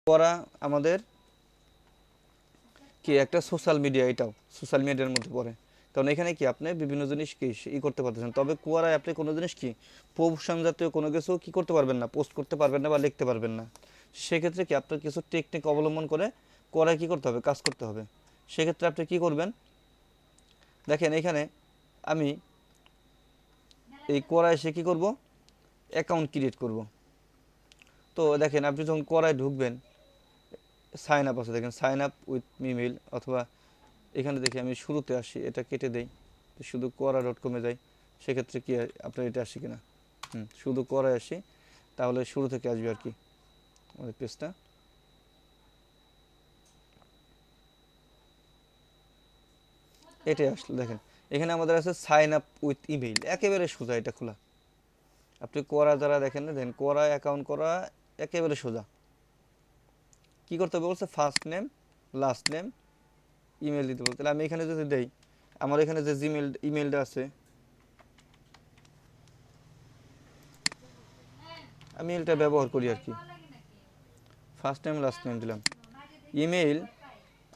করা আমাদের কি একটা সোশ্যাল মিডিয়া, এটাও সোশ্যাল মিডিয়ার মধ্যে পড়ে। কারণ এখানে কি আপনি বিভিন্ন জিনিস কি করতে পারতেছেন, তবে কোয়ারায় আপনি কোনো জিনিস কি প্রমোশন জাতীয় কোনো কিছু কি করতে পারবেন না, পোস্ট করতে পারবেন না বা লিখতে পারবেন না। সেক্ষেত্রে কি আপনার কিছু টেকনিক অবলম্বন করে কোয়ারায় কি করতে হবে, কাজ করতে হবে। সেক্ষেত্রে আপনি কি করবেন, দেখেন এখানে আমি এই কোয়ারায় এসে কী করব, অ্যাকাউন্ট ক্রিয়েট করব। তো দেখেন আপনি যখন কোয়ারায় ঢুকবেন, সাইন আপ আছে, দেখেন সাইন আপ উইথ ইমেল, অথবা এখানে দেখি আমি শুরুতে আসি, এটা কেটে দেই, শুধু quora.com-এ যাই। সেক্ষেত্রে কি আপনার এটা আসে কিনা, শুধু quora আসি, তাহলে শুরু থেকে আসবে আর কি আমাদের পেজটা। এটাই আসলে দেখেন এখানে আমাদের আছে সাইন আপ উইথ ইমেইল, একেবারে সোজা এটা খোলা। আপনি quora যারা দেখেন না, দেখেন quora অ্যাকাউন্ট করা একেবারে সোজা। কি করতে হবে বলছে, first name, last name, email দিতে বলতে। তাহলে আমি এখানে যদি দেই, আমার এখানে যে জিমেল ইমেলটা আছে, আমি এটা ব্যবহার করি আর কি। ফার্স্ট নেম লাস্ট নেম দিলাম, ইমেইল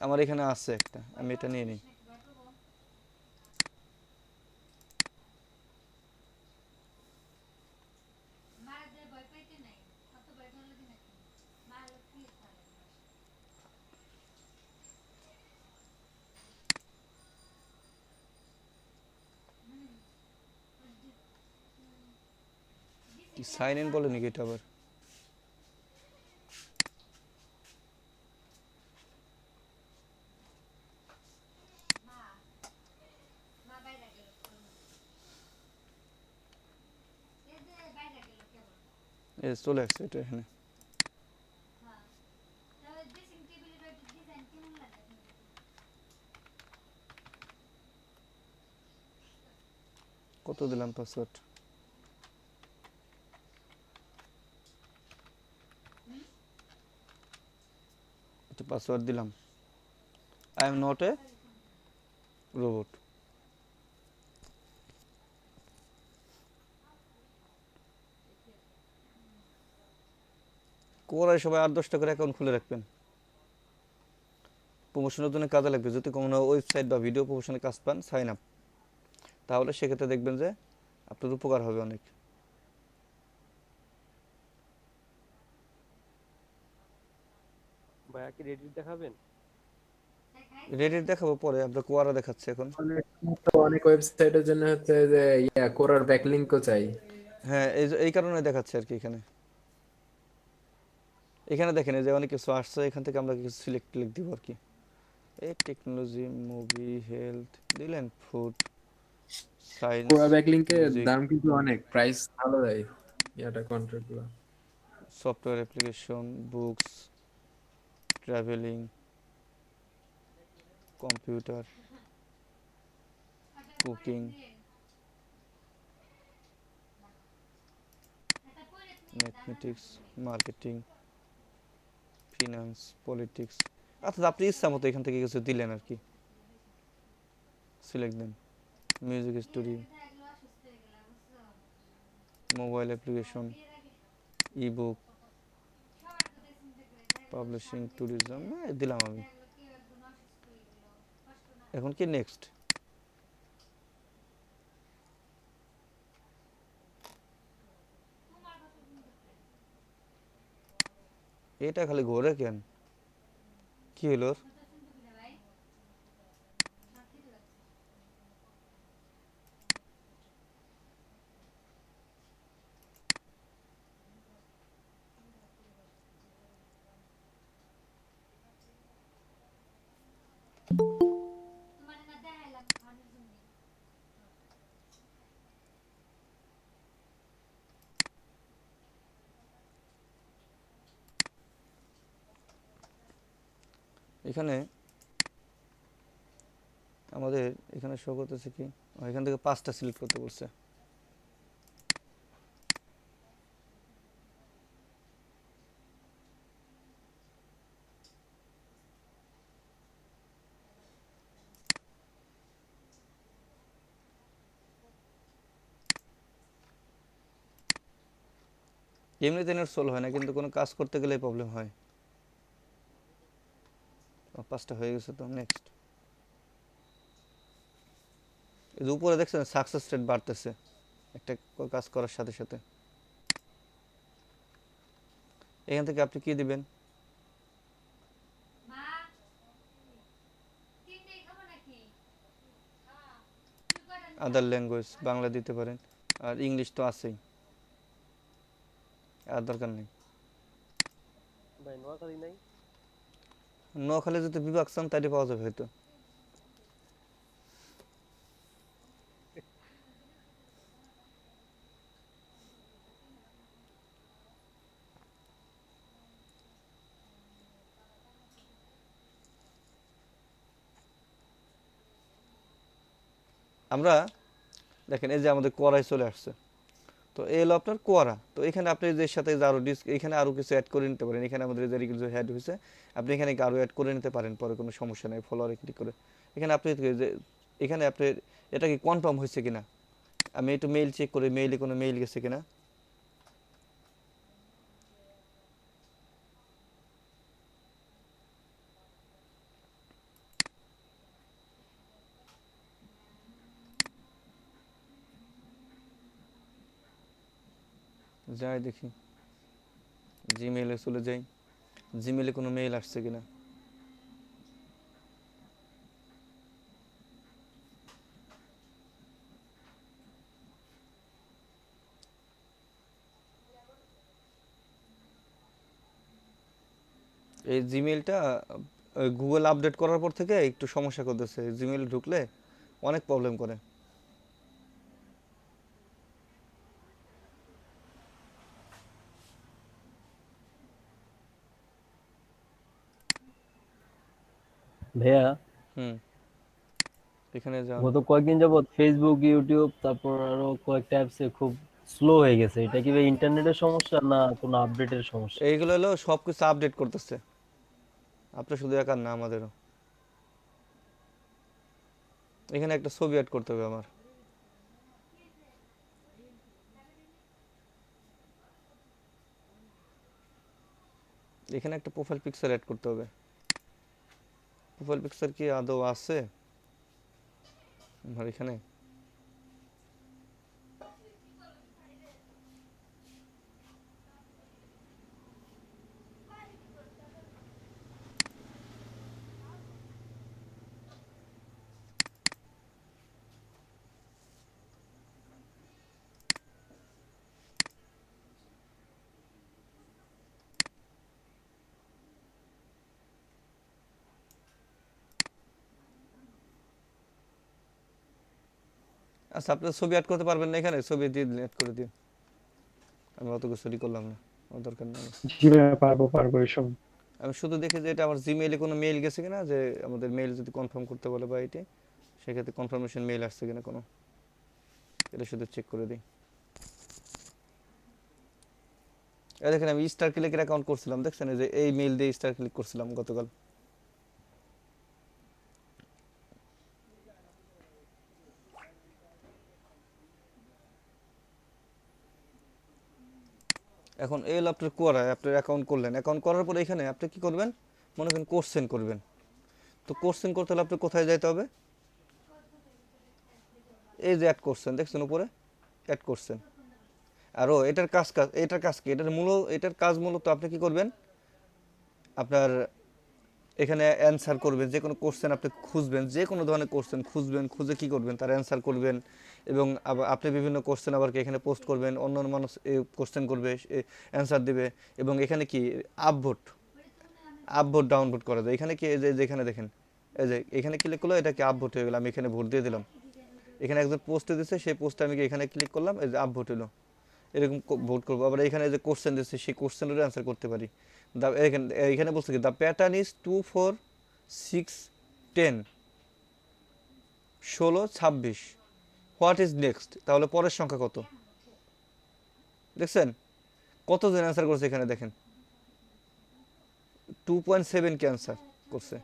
আমার এখানে আছে একটা, আমি এটা নিয়ে নিই। কি সাইন ইন বলে নাকি এটা আবার, চলে আসছে এটা এখানে। কত দিলাম পাসওয়ার্ড, এটা পাসওয়ার্ড দিলাম, I am not a robot. Core i সবাই 8-10টা করে অ্যাকাউন্ট খুলে রাখবেন, প্রমোশনের জন্য কাজে লাগবে। যদি কোনো ওয়েবসাইট বা ভিডিও প্রমোশনে কাজ পান, সাইন আপ, তাহলে সেক্ষেত্রে দেখবেন যে আপনার উপকার হবে অনেক। ভাইয়া কি রেডিট দেখাবেন? রেডিট দেখাবো পরে, আপনার কোয়ারা দেখাচ্ছে এখন। অনেক ওয়েবসাইটের জন্য হচ্ছে যে কোরার ব্যাকলিংকও চাই। হ্যাঁ, এই কারণে দেখাচ্ছে আর কি। এখানে এখানে দেখেন এই যে অনেক কিছু আসছে, এখান থেকে আমরা কিছু সিলেক্ট দিব আর কি। এই টেকনোলজি, মুভি, হেলথ দিলেন, ফুড, সায়েন্স, কোরা ব্যাকলিংকের মিউজিক, দাম কিন্তু অনেক, প্রাইস ভালো দেয় ইয়াটা কন্ট্রাক্ট গুলো। Software application, books, travelling, computer, cooking, mathematics, marketing, finance, politics. অর্থাৎ আপনি ইচ্ছা মতো এখান থেকে কিছু দিলেন আর কি, সিলেক্ট দেন। Music studio, mobile application, ebook, publishing, tourism, দিলাম আমি। এখন কি নেক্সট, এটা খালি ঘোরে কেন, কি হলো ওর? এখানে আমাদের এখানে শো করতেছে কি, এখান থেকে 5টা সিলেক্ট করতে বলছে। এমনিতে নেট সোল হয় না, কিন্তু কোনো কাজ করতে গেলে প্রবলেম হয়। 5টা হয়ে গেছে তো। নেক্সট, এই যে উপরে দেখছেন সাকসেস রেট বাড়তেছে একটা কাজ করার সাথে সাথে। এখান থেকে আপনি কি দিবেন, আদার ল্যাঙ্গুয়েজ বাংলা দিতে পারেন, আর ইংলিশ তো আছেই, আর দরকার নেই। ভাই নোয়াখালী নাই? নোয়াখালী যদি বিভাগ চান তাইলে পাওয়া যাবে হয়তো। আমরা দেখেন এই যে আমাদের কোয়ারায় চলে আসছে, তো এই হলো আপনার কোয়ারা। তো এখানে আপনি যে সাথে যে আরো এখানে আরো কিছু অ্যাড করে নিতে পারেন। এখানে আমাদের যে কিছু অ্যাড হয়েছে আপনি এখানে আরো অ্যাড করে নিতে পারেন, পরে কোনো সমস্যা নেই। ফলোয়ারে ক্লিক করে এখানে আপনি যে এখানে আপনি এটা কি কনফার্ম হয়েছে কিনা, আমি একটু মেইল চেক করি, মেইলে কোনো মেইল গেছে কিনা। যাই দেখি, জিমেইলে চলে যাই, জিমেইলে কোনো মেইল আসছে কিনা। এই জিমেইলটা গুগল আপডেট করার পর থেকে একটু সমস্যা করতেছে, জিমেইল ঢুকলে অনেক প্রবলেম করে। ভাইয়া হুম, এখানে যান। গত কয়েকদিন যাবত ফেসবুক, ইউটিউব, তারপর আরো কয়েকটা অ্যাপসে খুব স্লো হয়ে গেছে। এটা কি ভাই ইন্টারনেটের সমস্যা না কোনো আপডেটের সমস্যা? এইগুলো হলো সব কিছু আপডেট করতেছে, আপনার শুধু একার না, আমাদেরও। এখানে একটা ছবি অ্যাড করতে হবে আমার, এখানে একটা প্রোফাইল পিকচার অ্যাড করতে হবে। প্রোফাইল পিকচার কি আদৌ আছে আমার এখানে? আচ্ছা, আপনি ছবি অ্যাড করতে পারবেন না এখানে? ছবি দিয়ে অ্যাড করে দিন, আমি অত কিছু করলাম না, আমার দরকার নেই। জি ভাইয়া, পারবো পারবো এসব। আমি শুধু দেখি যে এটা আমার জিমেইলে কোনো মেইল গেছে কিনা, যে আমাদের মেইল যদি কনফার্ম করতে বলে বা এটি, সেক্ষেত্রে কনফার্মেশন মেইল আসছে কিনা কোনো, এটা শুধু চেক করে দিই। এই দেখেন আমি স্টার ক্লিকের অ্যাকাউন্ট করছিলাম, দেখছেন এই যে এই মেইল দিয়ে স্টার ক্লিক করছিলাম গতকাল। এখন এই হলো আপনার কোয়ারায় আপনার অ্যাকাউন্ট করলেন। অ্যাকাউন্ট করার পরে এখানে আপনি কি করবেন, মনে করেন কোশ্চেন করবেন। তো কোশ্চেন করতে হলে আপনি কোথায় যাইতে হবে, এই যে অ্যাড করছেন দেখছেন উপরে, অ্যাড করছেন। আরও এটার কাজ কি, এটার কাজ মূলত আপনি কি করবেন, আপনার এখানে অ্যান্সার করবেন। যে কোনো কোশ্চেন আপনি খুঁজবেন, যে কোনো ধরনের কোশ্চেন খুঁজবেন, খুঁজে কি করবেন, তার অ্যান্সার করবেন। এবং আবার আপনি বিভিন্ন কোশ্চেন আবার কি এখানে পোস্ট করবেন, অন্য মানুষ এই কোশ্চেন করবে, অ্যান্সার দেবে। এবং এখানে কি আপভোট ডাউনভোট করা যায়। এখানে কি এই যে যেখানে দেখেন, এই যে এখানে ক্লিক করলো, এটা কি আপভোট হয়ে গেল, আমি এখানে ভোট দিয়ে দিলাম। এখানে একজন পোস্টে দিচ্ছে, সেই পোস্টে আমি এখানে ক্লিক করলাম, এই যে আপভোট হলো। এরকম ভোট করবো। আবার এখানে যে কোশ্চেন দিচ্ছে সেই কোশ্চেনেরও অ্যান্সার করতে পারি। এখানে বলছে কি the pattern is 2 4 6 10 16 26, what is next, তাহলে পরের সংখ্যা কত। দেখছেন কতজন অ্যান্সার করছে, এখানে দেখেন 2.7 কে অ্যান্সার করছে।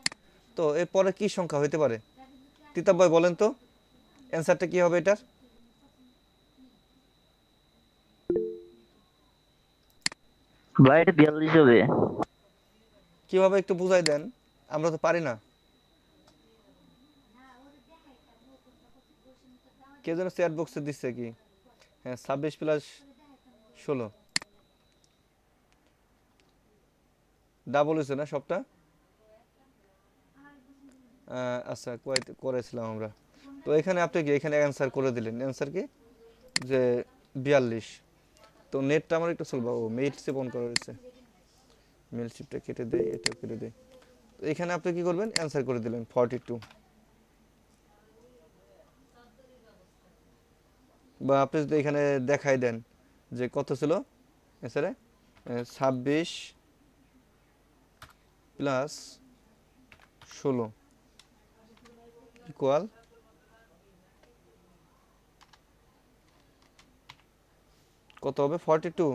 তো এরপরে কি সংখ্যা হইতে পারে, তিতাব ভাই বলেন তো অ্যান্সারটা কি হবে এটার? ভাই এটা 42 হবে। কিভাবে একটু বুঝাই দেন। আমরা তো পারি না। কে যেন চ্যাট বক্সে দিচ্ছে কি, হ্যাঁ 26+16 ডাবল হয়েছে না সবটা। আচ্ছা করেছিলাম আমরা। তো এখানে আপনি কি এখানে অ্যান্সার করে দিলেন, অ্যান্সার কি যে 42। তো নেটটা আমার একটু চলবে, ও মেইল শিপ অন করা রয়েছে, মেইল শিপটা কেটে দেয়, এটা কেটে দেয়। তো এখানে আপনি কি করবেন, অ্যান্সার করে দিলেন 42, বা আপনি যদি এখানে দেখাই দেন যে কত ছিল অ্যান্সারে, 26+16 ইকুয়াল কত হবে, 42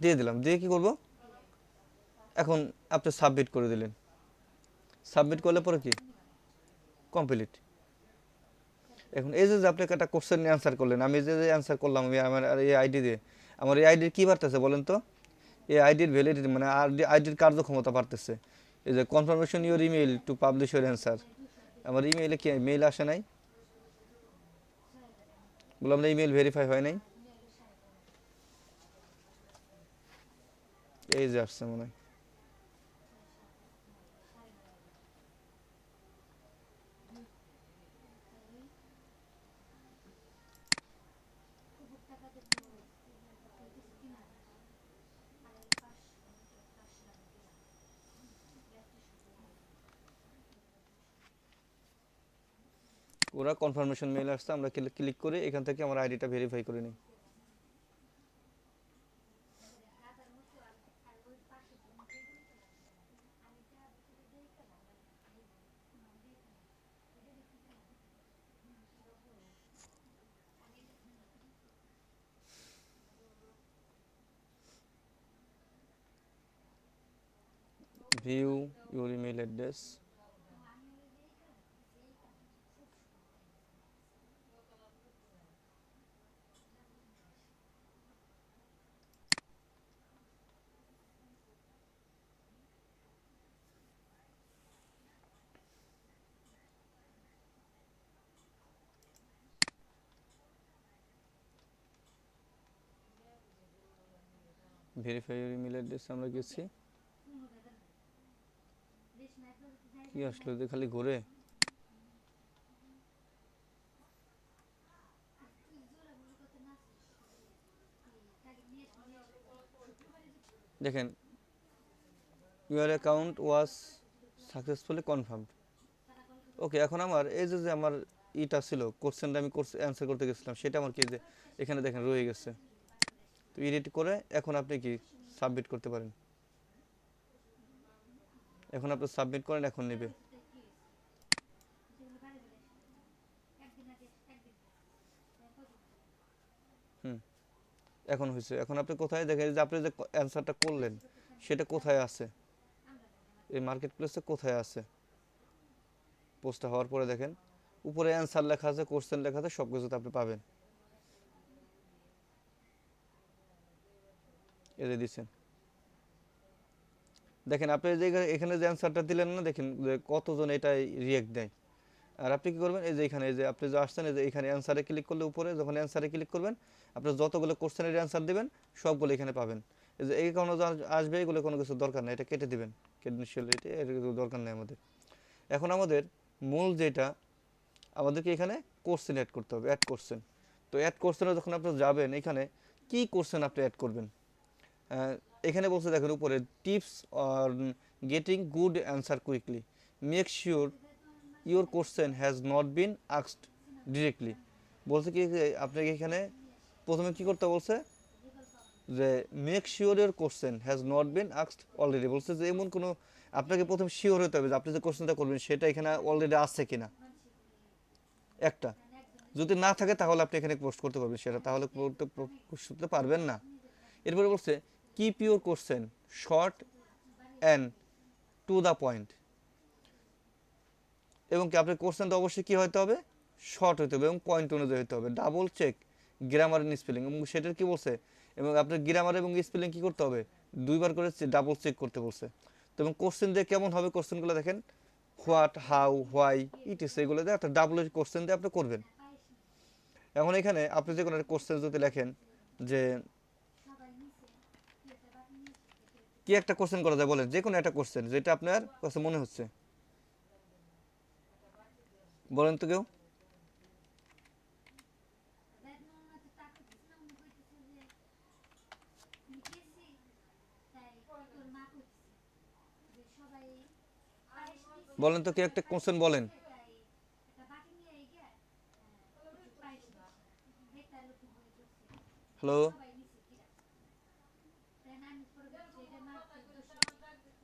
দিয়ে দিলাম। দিয়ে কি করব, এখন আপনি সাবমিট করে দিলেন। সাবমিট করলে পরে কি কমপ্লিট। এখন এই যে আপনি একটা কোশ্চেন অ্যান্সার করলেন, আমি যে অ্যান্সার করলাম আমি আমার এই আইডি দিয়ে, আমার এই আইডির কী বাড়তেছে বলেন তো, এই আইডির ভ্যালিডিটি মানে আইডির কার্যক্ষমতা বাড়তেছে। এই যে confirmation your email to publish your answer, আমার ইমেইলে কি মেইল আসে নাই, বললাম না ইমেইল ভেরিফাই হয় নাই, এই যে আসছে মনে হয়। ওরা কনফার্মেশন মেইল আসছে, আমরা ক্লিক করে এখান থেকে আমার আইডিটা ভেরিফাই করে নিই। View your email address, verify your email address আমরা গেছি, কি আসলো যে খালি ঘুরে। দেখেন your account was successfully confirmed. Okay, এখন আমার এই যে আমার ইটা ছিল কোশ্চেনটা আমি অ্যান্সার করতে গেছিলাম, সেটা আমার কি যে এখানে দেখেন রয়ে গেছে। তো এডিট করে এখন আপনি কি সাবমিট করতে পারেন। এখন আপনি সাবমিট করেন, এখন নেবে। এখন হয়েছে। এখন আপনি কোথায় দেখেন যে আপনি যে অ্যান্সারটা করলেন সেটা কোথায় আছে, এই মার্কেট প্লেসে কোথায় আছে। পোস্টটা হওয়ার পরে দেখেন উপরে অ্যান্সার লেখা আছে, কোশ্চেন লেখা আছে, সব কিছুতে আপনি পাবেন। এই যে দিচ্ছেন, দেখেন আপনি যে এখানে যে অ্যান্সারটা দিলেন না, দেখেন যে কতজন এটা রিয়েক্ট দেয়। আর আপনি কি করবেন, এই যে এখানে এই যে আপনি যে আসছেন, এই যে এখানে অ্যান্সারে ক্লিক করলে উপরে যখন অ্যান্সারে ক্লিক করবেন, আপনি যতগুলো কোশ্চেনের অ্যান্সার দিবেন সবগুলো এখানে পাবেন। এই যে এই কোনো আসবে, এগুলো কোনো কিছু দরকার নেই, এটা কেটে দিবেন, ক্রেডেনশিয়ালিটি এর দরকার নেই আমাদের। এখন আমাদের মূল যেটা, আমাদেরকে এখানে কোশ্চেন অ্যাড করতে হবে, অ্যাড কোশ্চেন। তো অ্যাড কোশ্চেনে যখন আপনি যাবেন, এখানে কি কোশ্চেন আপনি অ্যাড করবেন, এখানে বলছে দেখেন উপরে tips on getting good answer quickly, make sure your question has not been asked directly. বলছে কি আপনাকে এখানে প্রথমে কি করতে বলছে, যে make sure your question has not been asked already. বলছে যে এমন কোনো, আপনাকে প্রথম শিওর হতে হবে যে আপনি যে কোশ্চেনটা করবেন সেটা এখানে অলরেডি আছে কিনা। একটা যদি না থাকে তাহলে আপনি এখানে পোস্ট করতে পারবেন, সেটা তাহলে পোস্ট করতে পারবেন না। এরপরে বলছে keep your question short and to the point, এবং কি আপনার কোশ্চেনটা অবশ্যই কী হতে হবে, শর্ট হতে হবে এবং পয়েন্ট অনুযায়ী হতে হবে। Double check grammar and spelling, এবং সেটার কী বলছে, এবং আপনার গ্রামার এবং স্পেলিং কী করতে হবে, দুইবার করে ডাবল চেক করতে বলছে। তো এবং কোশ্চেন দিয়ে কেমন হবে কোশ্চেনগুলো দেখেন, হোয়াট, হাউ, হোয়াই, ইটিস, এগুলো দিয়ে একটা ডাবল কোশ্চেন দিয়ে আপনি করবেন। এখন এখানে আপনি যে কোনো কোশ্চেন যদি লেখেন যে কি একটা কোশ্চেন করা যায় বলেন, যে কোনো একটা কোশ্চেন যেটা আপনার কাছে মনে হচ্ছে, বলেন তো কেউ। বলেন তো, কি একটা কোশ্চেন বলেন। হ্যালো,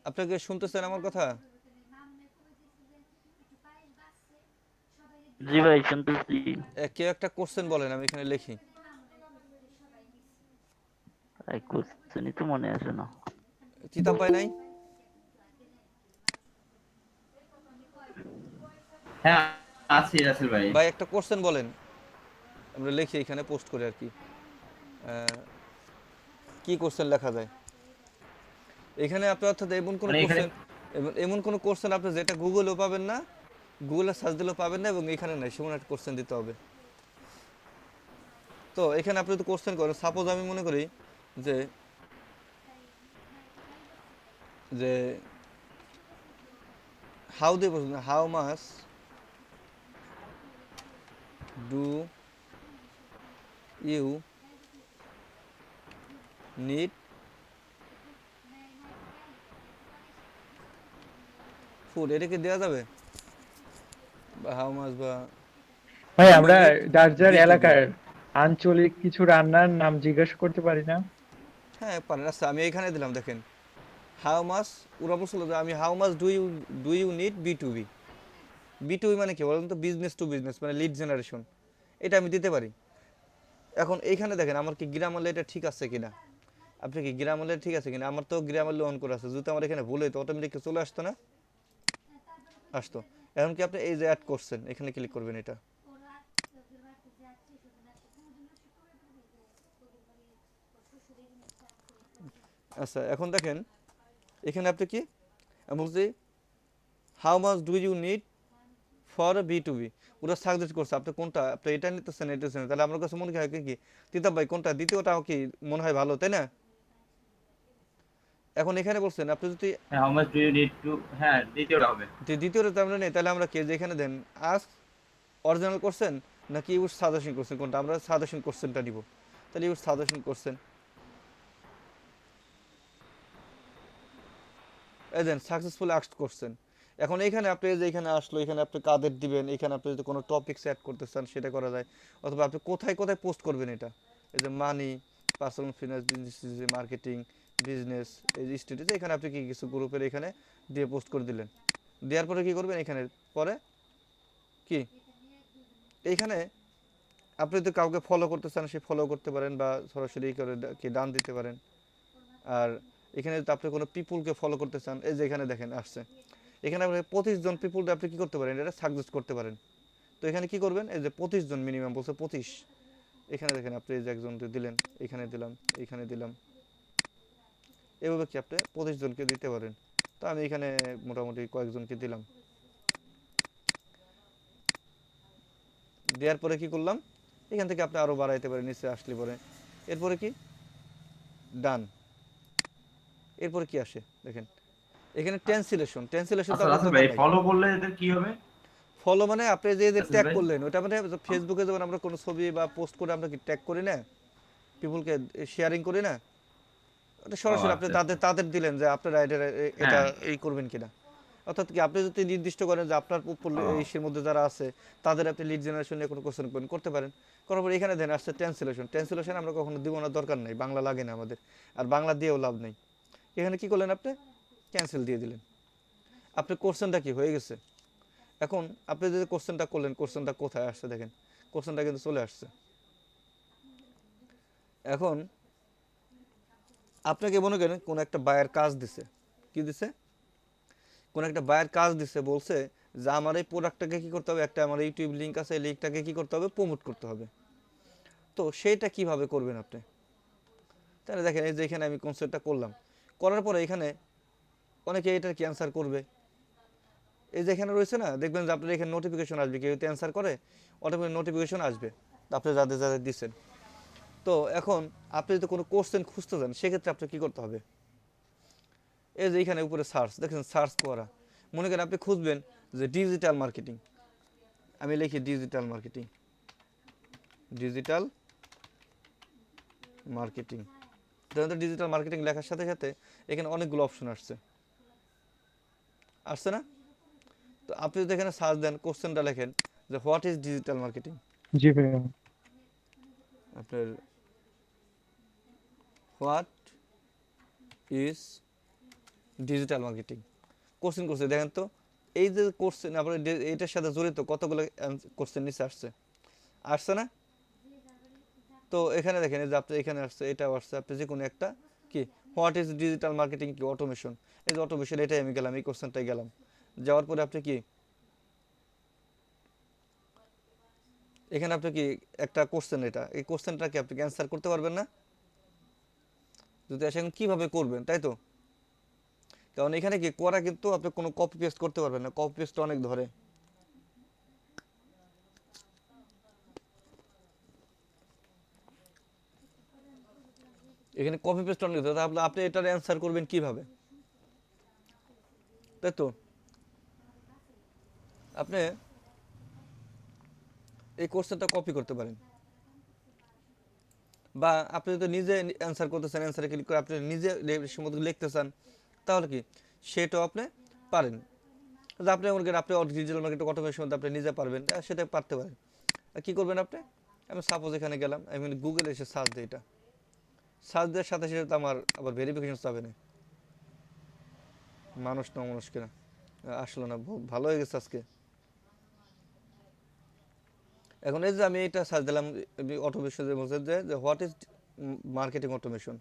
আপনাকে শুনতেছেন আমার কথা? জি ভাই শুনতেছি। কেউ একটা কোশ্চেন বলেন, আমি এখানে লিখি। কোশ্চেনই তো মনে আসে না। চিন্তা পাই নাই। হ্যাঁ আছি রাসেল ভাই। ভাই একটা কোশ্চেন বলেন, আমরা লিখি এখানে পোস্ট করে আর কি। কি কোশ্চেন লেখা যায় এখানে আপনি, অর্থাৎ এমন কোনো মানে এখানে কোশ্চেন, এমন কোনো কোশ্চেন আপনি যেটা গুগলেও পাবেন না, গুগলে সার্চ দিলেও পাবেন না, এবং এখানে নাই, সেমন একটা কোশ্চেন দিতে হবে। তো এখানে আপনি যদি কোশ্চেন করেন, সাপোজ আমি মনে করি যে যে হাউ দিয়ে বলছেন, how much do you need food, এটা কি দেওয়া যাবে? বা হাউ মাস, বা ভাই ডু আমরা নিড যার যার B2B? এলাকার আঞ্চলিক কিছু রান্নার নাম জিজ্ঞাসা করতে পারি না? হ্যাঁ পারেন। আচ্ছা আমি এখানে দিলাম, দেখেন হাউ মাস, ওরা বলছিল যে আমি how much do you need B2B। B2B মানে কি বলুন তো, বিজনেস টু বিজনেস, মানে লিড জেনারেশন, এটা আমি দিতে পারি। এখন এইখানে দেখেন আমার কি গ্রামার এটা ঠিক আছে কিনা, আপনি কি গ্রামার ঠিক আছে কিনা। আমার তো গ্রামার অন করে আছে, যদি আমার এখানে ভুল হইতো অটোমেটিক চলে আসতো না, আসতো। এখন কি আপনি এই যে অ্যাড করছেন, এখানে ক্লিক করবেন এটা। আচ্ছা এখন দেখেন এখানে আপনি কি, আমি বলছি how much do you need for B2B, ওরা সাজেস্ট করছে আপনি কোনটা, আপনি এটা নিতেছেন এটা নিতেছেন, তাহলে আমার কাছে মনে হয় কি তিতাব ভাই কোনটা, দ্বিতীয়টা কি মনে হয় ভালো, তাই না? এখন এখানে বলছেন আপনি যদি হ্যাঁ how much do you need to, হ্যাঁ দ্বিতীয়টা হবে। দ্বিতীয়টা আমরা নেই, তাহলে আমরা কি যে এখানে দেন আজ অরিজিনাল করছেন নাকি ইউজ সাজেশন করছেন, কোনটা? আমরা সাজেশন কোশ্চেনটা নিব, তাহলে ইউজ সাজেশন করছেন, এই দেন সাকসেসফুলি আস্কড করছেন। এখন এখানে আপনি যে এখানে আসলো, এখানে আপনি কাদের দিবেন, এখানে আপনি যদি কোনো টপিকস অ্যাড করতে চান সেটা করা যায়, অথবা আপনি কোথায় কোথায় পোস্ট করবেন এটা, এই যে money, personal finance, business, marketing, business, এই যে স্টুডিও, এখানে আপনি কি কিছু গ্রুপের এখানে দিয়ে পোস্ট করে দিলেন। দেওয়ার পরে কি করবেন, এখানে পরে কি এইখানে আপনি যদি কাউকে ফলো করতে চান সে ফলো করতে পারেন, বা সরাসরি করে কি ডান দিতে পারেন। আর এখানে যদি আপনি কোনো পিপুলকে ফলো করতে চান, এই যে এখানে দেখেন আসছে, এখানে আপনি 25 জন পিপুলকে আপনি কি করতে পারেন, এটা সাজেস্ট করতে পারেন। তো এখানে কি করবেন, এই যে 25 জন মিনিমাম বলছে 25, এখানে দেখেন আপনি এই যে একজন দিলেন, এখানে দিলাম, এখানে দিলাম, এভাবে কি আপনি 25 জনকে দিতে পারেন। তো আমি এখানে মোটামুটি কয়েকজনকে দিলাম, দেওয়ার পরে কি করলাম, এখান থেকে আপনি আরও বাড়াইতে পারেন নিচে আসলে পরে। এরপরে কি ডান, এরপরে কি আসে দেখেন এখানে ট্রান্সলেশন, ট্রান্সলেশন তো আচ্ছা আপনার রাসেল দরকার ভাই নাই। ফলো করলে এদের কি হবে? ফলো মানে আপনি যে যে রাসেল ট্যাগ ভাই করলেন, ওটা মানে ফেসবুকে যখন আমরা কোনো ছবি বা পোস্ট করে আমরা কি ট্যাগ করি না, পিপুলকে শেয়ারিং করি না, ওটা ও সরাসরি আপনি আচ্ছা তাদের আচ্ছা। তাদের দিলেন যে আপনারা এটা হ্যাঁ এই করবেন কিনা। অর্থাৎ কি আপনি যদি নির্দিষ্ট করেন যে আপনার ও ইসের মধ্যে যারা আছে তাদের আপনি লিড জেনারেশন নিয়ে কোনো কোশ্চেন করতে পারেন। করার পর এখানে দেন আসছে ট্রান্সলেশন, ট্রান্সলেশন আমরা কখনো দিব না, দরকার নেই, বাংলা লাগে না আমাদের, আর বাংলা দিয়েও লাভ নেই। এখানে কি করলেন, আপনি ক্যান্সেল দিয়ে দিলেন, আপনার কোশ্চেনটা কি হয়ে গেছে। এখন আপনি যদি কোশ্চেনটা করলেন, কোশ্চেনটা কোথায় আসছে দেখেন, কোশ্চেনটা কিন্তু চলে আসছে। এখন আপনাকে মনে করেন কোনো একটা বায়ের কাজ দিছে, কি দিছে, কোনো একটা বায়ের কাজ দিছে, বলছে যে আমার এই প্রোডাক্টটাকে কি করতে হবে, একটা আমার ইউটিউব লিঙ্ক আছে, এই লিঙ্কটাকে কি করতে হবে, প্রমোট করতে হবে। তো সেইটা কিভাবে করবেন আপনি, তাহলে দেখেন এই যে এখানে আমি কনসেপ্টটা করলাম, করার পরে এখানে অনেকে এটা কি অ্যান্সার করবে। এই যে এখানে রয়েছে না, দেখবেন যে আপনার এখানে নোটিফিকেশন আসবে, কেউ যদি অ্যান্সার করে অটোমেটিক নোটিফিকেশন আসবে আপনি যাদের যাদের দিচ্ছেন। তো এখন আপনি যদি কোনো কোশ্চেন খুঁজতে চান সেক্ষেত্রে আপনি কী করতে হবে, এই যে এখানে উপরে সার্চ দেখেন, সার্চ করা। মনে করেন আপনি খুঁজবেন যে ডিজিটাল মার্কেটিং, আমি লিখি ডিজিটাল মার্কেটিং, ডিজিটাল মার্কেটিং। দেখেন তো ডিজিটাল মার্কেটিং লেখার সাথে সাথে এখানে অনেকগুলো অপশন আসছে, আসছে না? তো আপনি যদি এখানে সার্চ দেন, কোশ্চেনটা লেখেন যে হোয়াট ইজ ডিজিটাল মার্কেটিং, জি ভাইয়া। আপনার what is digital marketing question করছে, দেখেন তো এই যে কোশ্চেন আপনার এটার সাথে জড়িত কতগুলো কোশ্চেন নিচে আসছে, আসছে না? তো এখানে দেখেন এই যে আপনি এখানে আসছে, এটাও আসছে, আপনি যে কোনো একটা কি হোয়াট ইজ ডিজিটাল মার্কেটিং কি অটোমেশন, এই যে অটোমেশন এটাই আমি গেলাম, এই কোশ্চেনটাই গেলাম, যাওয়ার পরে আপনি কি এখানে আপনি কি একটা কোশ্চেন, এটা এই কোশ্চেনটা কি আপনি অ্যান্সার করতে পারবেন না? যদি আসেন কীভাবে করবেন, তাই তো? কারণ এখানে কি করা কিন্তু আপনি কোনো কপি পেস্ট করতে পারবেন না, কপি পেস্ট অনেক ধরে। এখানে কপি পেস্ট অনেক ধরে, তাহলে আপনি এটার অ্যান্সার করবেন কিভাবে, তাই তো? আপনি এই কোশ্চেনটা কপি করতে পারেন, বা আপনি যদি নিজে অ্যান্সার করতে চান, অ্যান্সারে ক্লিক করে আপনি নিজে সম্মত লিখতে চান, তাহলে কি সেটাও আপনি পারেন। যে আপনি মনে করেন আপনি ডিজিটাল মার্কেটিং অটোমেশন আপনি নিজে পারবেন, সেটা পারতে পারেন। আর কী করবেন আপনি, আমি সাপোজ এখানে গেলাম, আমি গুগলে এসে সার্চ দিই, এটা সার্চ দেওয়ার সাথে সাথে তো আমার আবার ভেরিফিকেশন চাবে না, মানুষ না মানুষ কিনা আসলো না, ভালো হয়ে গেছে আজকে। এখন এই যে আমি এটা সার্চ দিলাম অটোমেশন, বলছে যে হোয়াট ইজ মার্কেটিং অটোমেশন,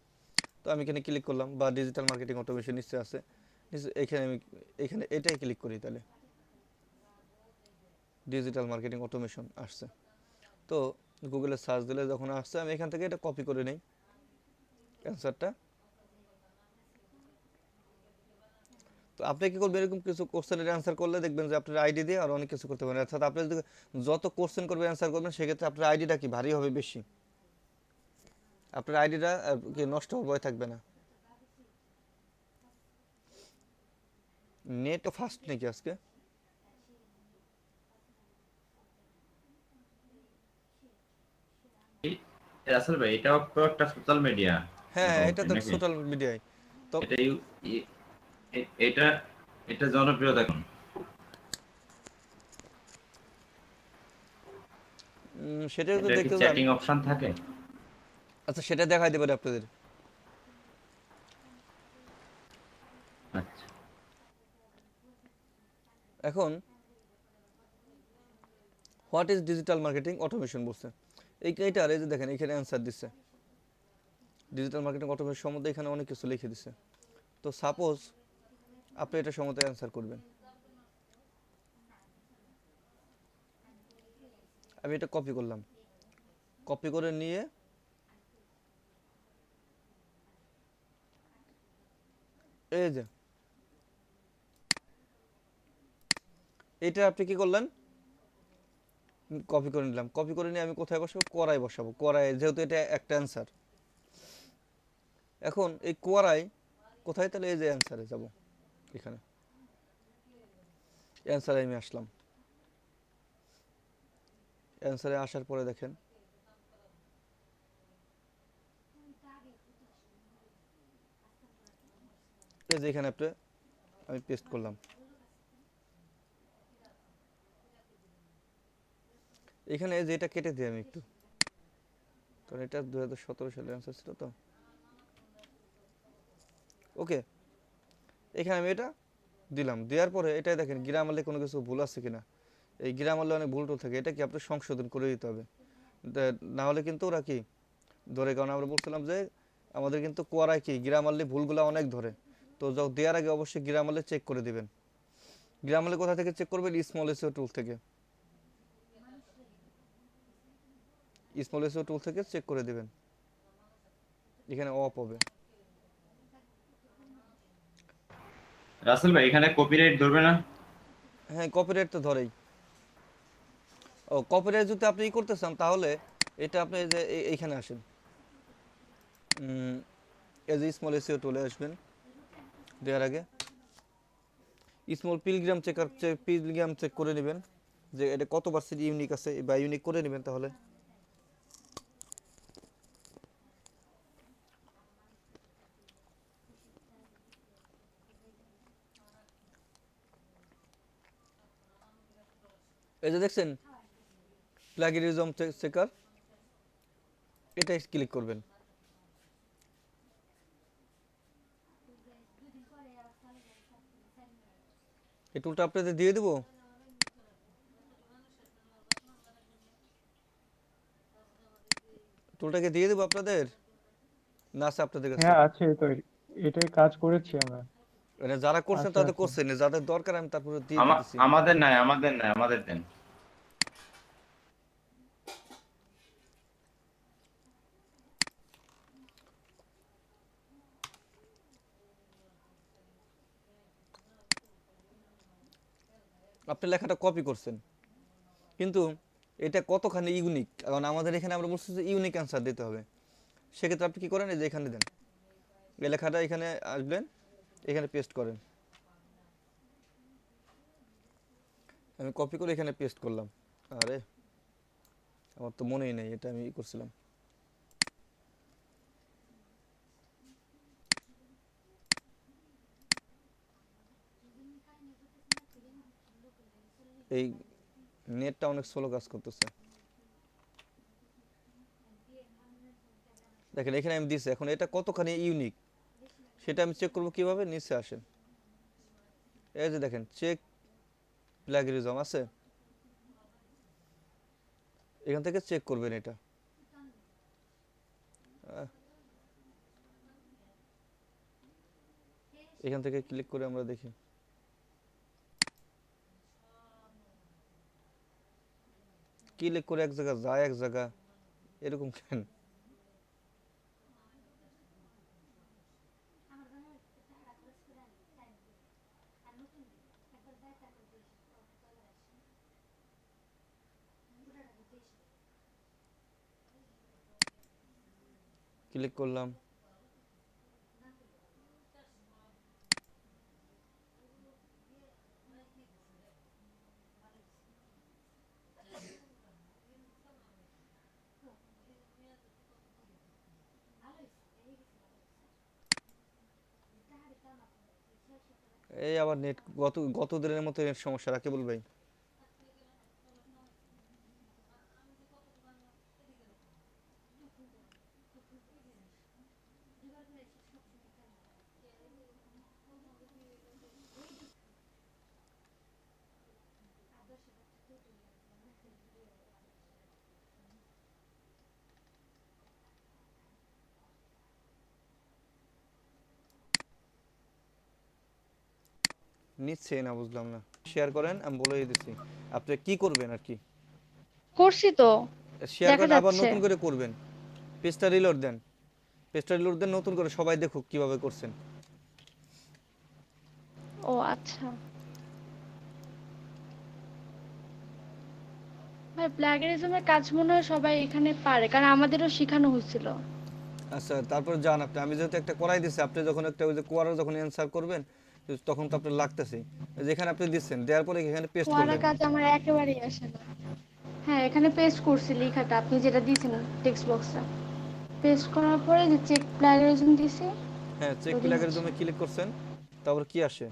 তো আমি এখানে ক্লিক করলাম, বা ডিজিটাল মার্কেটিং অটোমেশন নিশ্চয়ই আছে, এখানে আমি এখানে এটাই ক্লিক করি, তাহলে ডিজিটাল মার্কেটিং অটোমেশন আসছে। তো গুগলে সার্চ দিলে যখন আসছে, আমি এখান থেকে এটা কপি করে নিই অ্যান্সারটা। তো আপনি কি করবেন, এরকম কিছু কোশ্চেনের অ্যান্সার করলে দেখবেন যে আপনার আইডি দিয়ে আর অনেক কিছু করতে পারেন। অর্থাৎ আপনি যদি যত কোশ্চেন করবেন, অ্যান্সার করবেন, সেক্ষেত্রে আপনার আইডিটা কি ভারী হবে বেশি, আপনার আইডিটা কি নষ্ট হওয়ার ভয় থাকবে না। নেটও ফাস্ট নাকি আজকে? রাসেল ভাই, এটাও তো একটা সোশ্যাল মিডিয়া হ্যাঁ, এটা মোটামুটি তো নাকি? সোশ্যাল মিডিয়ায়। তো এটা এটা এটা জনপ্রিয়তা কেমন? সেটা যদি এটা কি দেখতে চান, চ্যাটিং অপশন থাকে? আচ্ছা সেটা দেখাই দেবেন আপনাদের। আচ্ছা, এখন what is digital marketing automation বলছে, এইটার এই যে দেখেন এখানে অ্যান্সার দিচ্ছে, ডিজিটাল মার্কেটিং অটোমেশন সম্বন্ধে এখানে অনেক কিছু লিখে দিচ্ছে। তো সাপোজ আপনি এটা সম্বন্ধে অ্যান্সার করবেন, আমি এটা কপি করলাম, কপি করে নিয়ে এই যে এটা আপনি কি করলেন, কপি করে নিলাম, কপি করে নিয়ে আমি কোথায় বসাবো, কোয়ারাই বসাবো, কোয়ারাই, যেহেতু এটা একটা অ্যান্সার। এখন এই কোয়ারাই কোথায়, তাহলে এই যে অ্যান্সারে যাব, এখানে অ্যান্সারে আমি আসলাম। অ্যান্সারে আসার পরে দেখেন এই যে এখানে আপনি আমি পেস্ট করলাম, এখানে যে এটা কেটে দিই আমি একটু, কারণ এটা 2017 সালের অ্যান্সার ছিল তো। ওকে, এখানে আমি এটা দিলাম, দেওয়ার পরে এটাই দেখেন গ্রামারলে কোনো কিছু ভুল আছে কিনা, এই গ্রামারলে অনেক ভুল টুল থাকে, এটা কি আপনার সংশোধন করে দিতে হবে, না হলে কিন্তু ওরা কি ধরে। কারণ আমরা বলছিলাম যে আমাদের কিন্তু কোয়ারায় কি গ্রামারলি ভুলগুলো অনেক ধরে, তো দেওয়ার আগে অবশ্যই গ্রামারলে চেক করে দিবেন। গ্রামারলে কোথা থেকে চেক করবেন, স্মল এসইও টুল থেকে, স্মল এসইও টুল থেকে চেক করে দিবেন, এখানে অফ হবে। রাসেল ভাই এখানে কপিরাইট ধরবে না? হ্যাঁ, কপিরাইট তো ধরেই। ও, কপিরাইট যদি আপনি করতে চান তাহলে এটা আপনি এই যে এইখানে আসেন, এই যে স্মল এসিও টুলে আসবেন, দেওয়ার আগে স্মল পিলগ্রাম চেক করে নেবেন যে এটা কত পার্সেন্ট ইউনিক আছে বা ইউনিক করে নেবেন। তাহলে এই যে দেখছেন প্লাগিরিজম চেকার, এটা ক্লিক করবেন। এই টুলটা আপনাদের দিয়ে দেবো, টুলটাকে দিয়ে দেবো আপনাদের, না আছে আপনাদের কাছে? হ্যাঁ আছে তো, এটাই কাজ করেছি আমরা। মানে যারা করছেন আচ্ছা তাদের আচ্ছা। করছেন, যাদের দরকার আমি তারপরে দিয়ে দিতেছি। আমাদের নাই, আমাদের নাই, আমাদের দেন। আপনি লেখাটা কপি করছেন, কিন্তু এটা কতখানি ইউনিক, কারণ আমাদের এখানে আমরা বলছি যে ইউনিক অ্যান্সার দিতে হবে। সেক্ষেত্রে আপনি কি করেন, এই যে এখানে দেন, এই লেখাটা এখানে আসবেন, এখানে পেস্ট করেন। আমি কপি করে এখানে পেস্ট করলাম। আরে আমার তো মনেই নেই এটা আমি করছিলাম। এই নেটটা অনেক স্লো কাজ করতেছে। দেখেন এখানে আমি দিছি, এখন এটা কতখানি ইউনিক সেটা আমি চেক করব কিভাবে, নিচে আসেন, এই যে দেখেন চেক প্লাগিরিজম আছে, এখান থেকে চেক করবেন এটা। এখান থেকে ক্লিক করে আমরা দেখি, ক্লিক করে এক জায়গা যায় এক জায়গা, এরকম কেন? ক্লিক করলাম, এই আবার নেট গত দিনের মতো নেট সমস্যা, রাকিবুল ভাই। নিচ্ছে না, বুঝলাম না। শেয়ার করেন, আমি বলে দিচ্ছি আপনি কি করবেন আর কি। করছি তো, শেয়ার দেখা করেন, আবার যাচ্ছে। নতুন করে করবেন, পেজটা রিলোড দেন, পেজটা রিলোড দেন, নতুন করে সবাই দেখুক কিভাবে করছেন। ও আচ্ছা ভাই, প্লাগেরিজমের কাজ মনে হয় সবাই এখানে পারে, কারণ আমাদেরও শেখানো হয়েছিল। আচ্ছা, তারপর যান আপনি, আমি যেহেতু একটা করাই দিছি, আপনি যখন একটা ওই যে কোয়ারা যখন অ্যান্সার করবেন তখন তো আপনার লাগতেছে, যেখানে আপনি দিচ্ছেন দেওয়ার পরে এখানে পেস্ট ফোয়ারা করবেন। কাজ আমার একেবারেই আসে না। হ্যাঁ, এখানে পেস্ট করছি লেখাটা, আপনি যেটা দিয়েছেন টেক্সট বক্সে, পেস্ট করার পরে যে চেক প্লাগেরিজম দিছি হ্যাঁ, চেক ওদিন প্লাগের হচ্ছে। জন্য ক্লিক করছেন, তারপর কি আসে?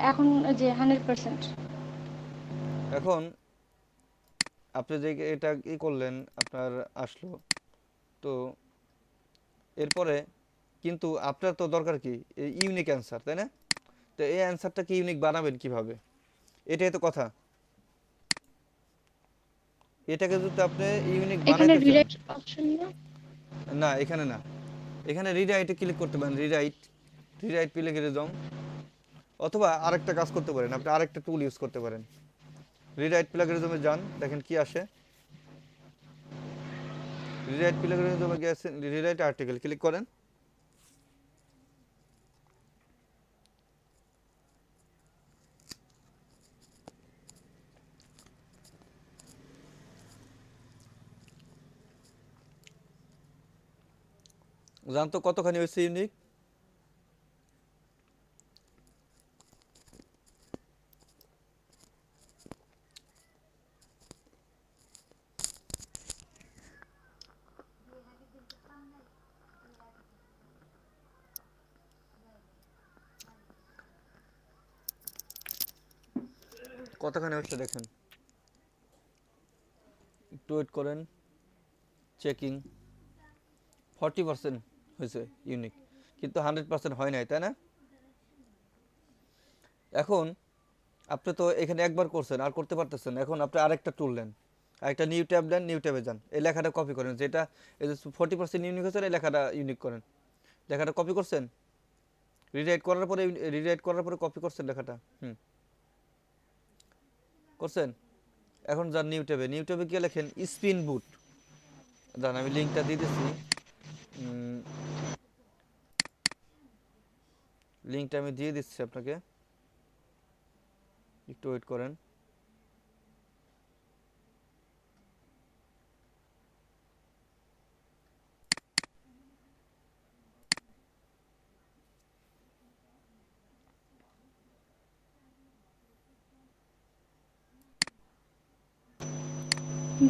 এখন যে 100%। এখন আপনি যে এটা করলেন আপনার আসলো, তো এরপরে কিন্তু আপনার তো দরকার কি ইউনিক অ্যান্সার, তাই না? তো এই অ্যান্সারটাকে ইউনিক বানাবেন কিভাবে, এটাই তো কথা। এটাকে যদি আপনি ইউনিক এখানে বানাইতে চান, রিরাইট অপশন না? না এখানে না, এখানে রিরাইটে ক্লিক করতে পারেন, রিরাইট প্লাগেরিজম, অথবা আরেকটা কাজ করতে পারেন, আপনি আরেকটা টুল ইউজ করতে পারেন। রিরাইট প্লাগেরিজমে যান, দেখেন কি আসে, রিরাইট প্লাগেরিজমে গেছেন, রিরাইট আর্টিকেল ক্লিক করেন, জানতো কতখানি হয়েছে ইউনিক? কতখানি হচ্ছে দেখেন, একটু ওয়েট করেন, চেকিং। 40% হয়েছে ইউনিক, কিন্তু 100% হয় নাই, তাই না? এখন আপনি তো এখানে একবার করছেন, আর করতে পারতেছেন। এখন আপনি আরেকটা টুল নেন, আরেকটা নিউ ট্যাব নেন, নিউ ট্যাবে যান, এই লেখাটা কপি করেন, যেটা এই যে 40% ইউনিক হয়েছে, এই লেখাটা ইউনিক করেন। লেখাটা কপি করছেন, রিরাইট করার পরে কপি করছেন লেখাটা, করছেন। এখন যান নিউ ট্যাবে, নিউ ট্যাবে গিয়ে লেখেন স্পিন বুট। দাঁড়ান আমি লিঙ্কটা দিয়ে দিচ্ছি, লিঙ্কটা আমি দিয়ে দিচ্ছি আপনাকে, একটু ওয়েট করেন।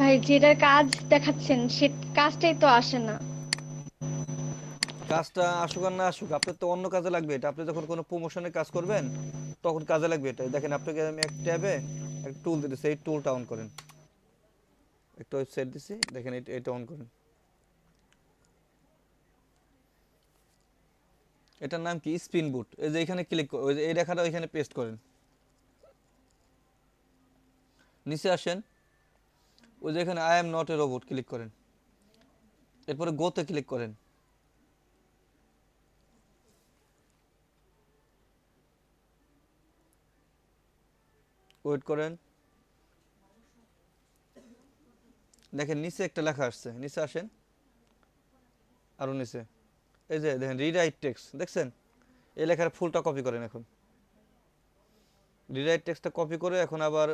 ভাই যেটার কাজ দেখাচ্ছেন সে কাজটাই তো আসে না। কাজটা আসুক আর না আসুক, আপনার তো অন্য কাজে লাগবে এটা। আপনি যখন কোনো প্রমোশনের কাজ করবেন তখন কাজে লাগবে এটা। দেখেন আপনাকে আমি এক ট্যাবে একটা টুল দিতেছি, এই টুলটা অন করেন। একটা ওয়েবসাইট দিছি, দেখেন এটা অন করেন। এটার নাম কি? স্পিন বুট। এই যে এখানে ক্লিক, ওই যে এই রেখাটা ওইখানে পেস্ট করেন, নিচে আসেন, ওই যে এখানে I am not a robot click করেন, এরপরে গোতে ক্লিক করেন। ওয়েট করেন, দেখেন নিচে একটা লেখা আসছে, নিচে আসেন, আরো নিচে এই যে দেখেন রিরাইট টেক্সট, দেখছেন? এই লেখার ফুলটা কপি করেন। এখন রিরাইট টেক্সটটা কপি করে এখন আবার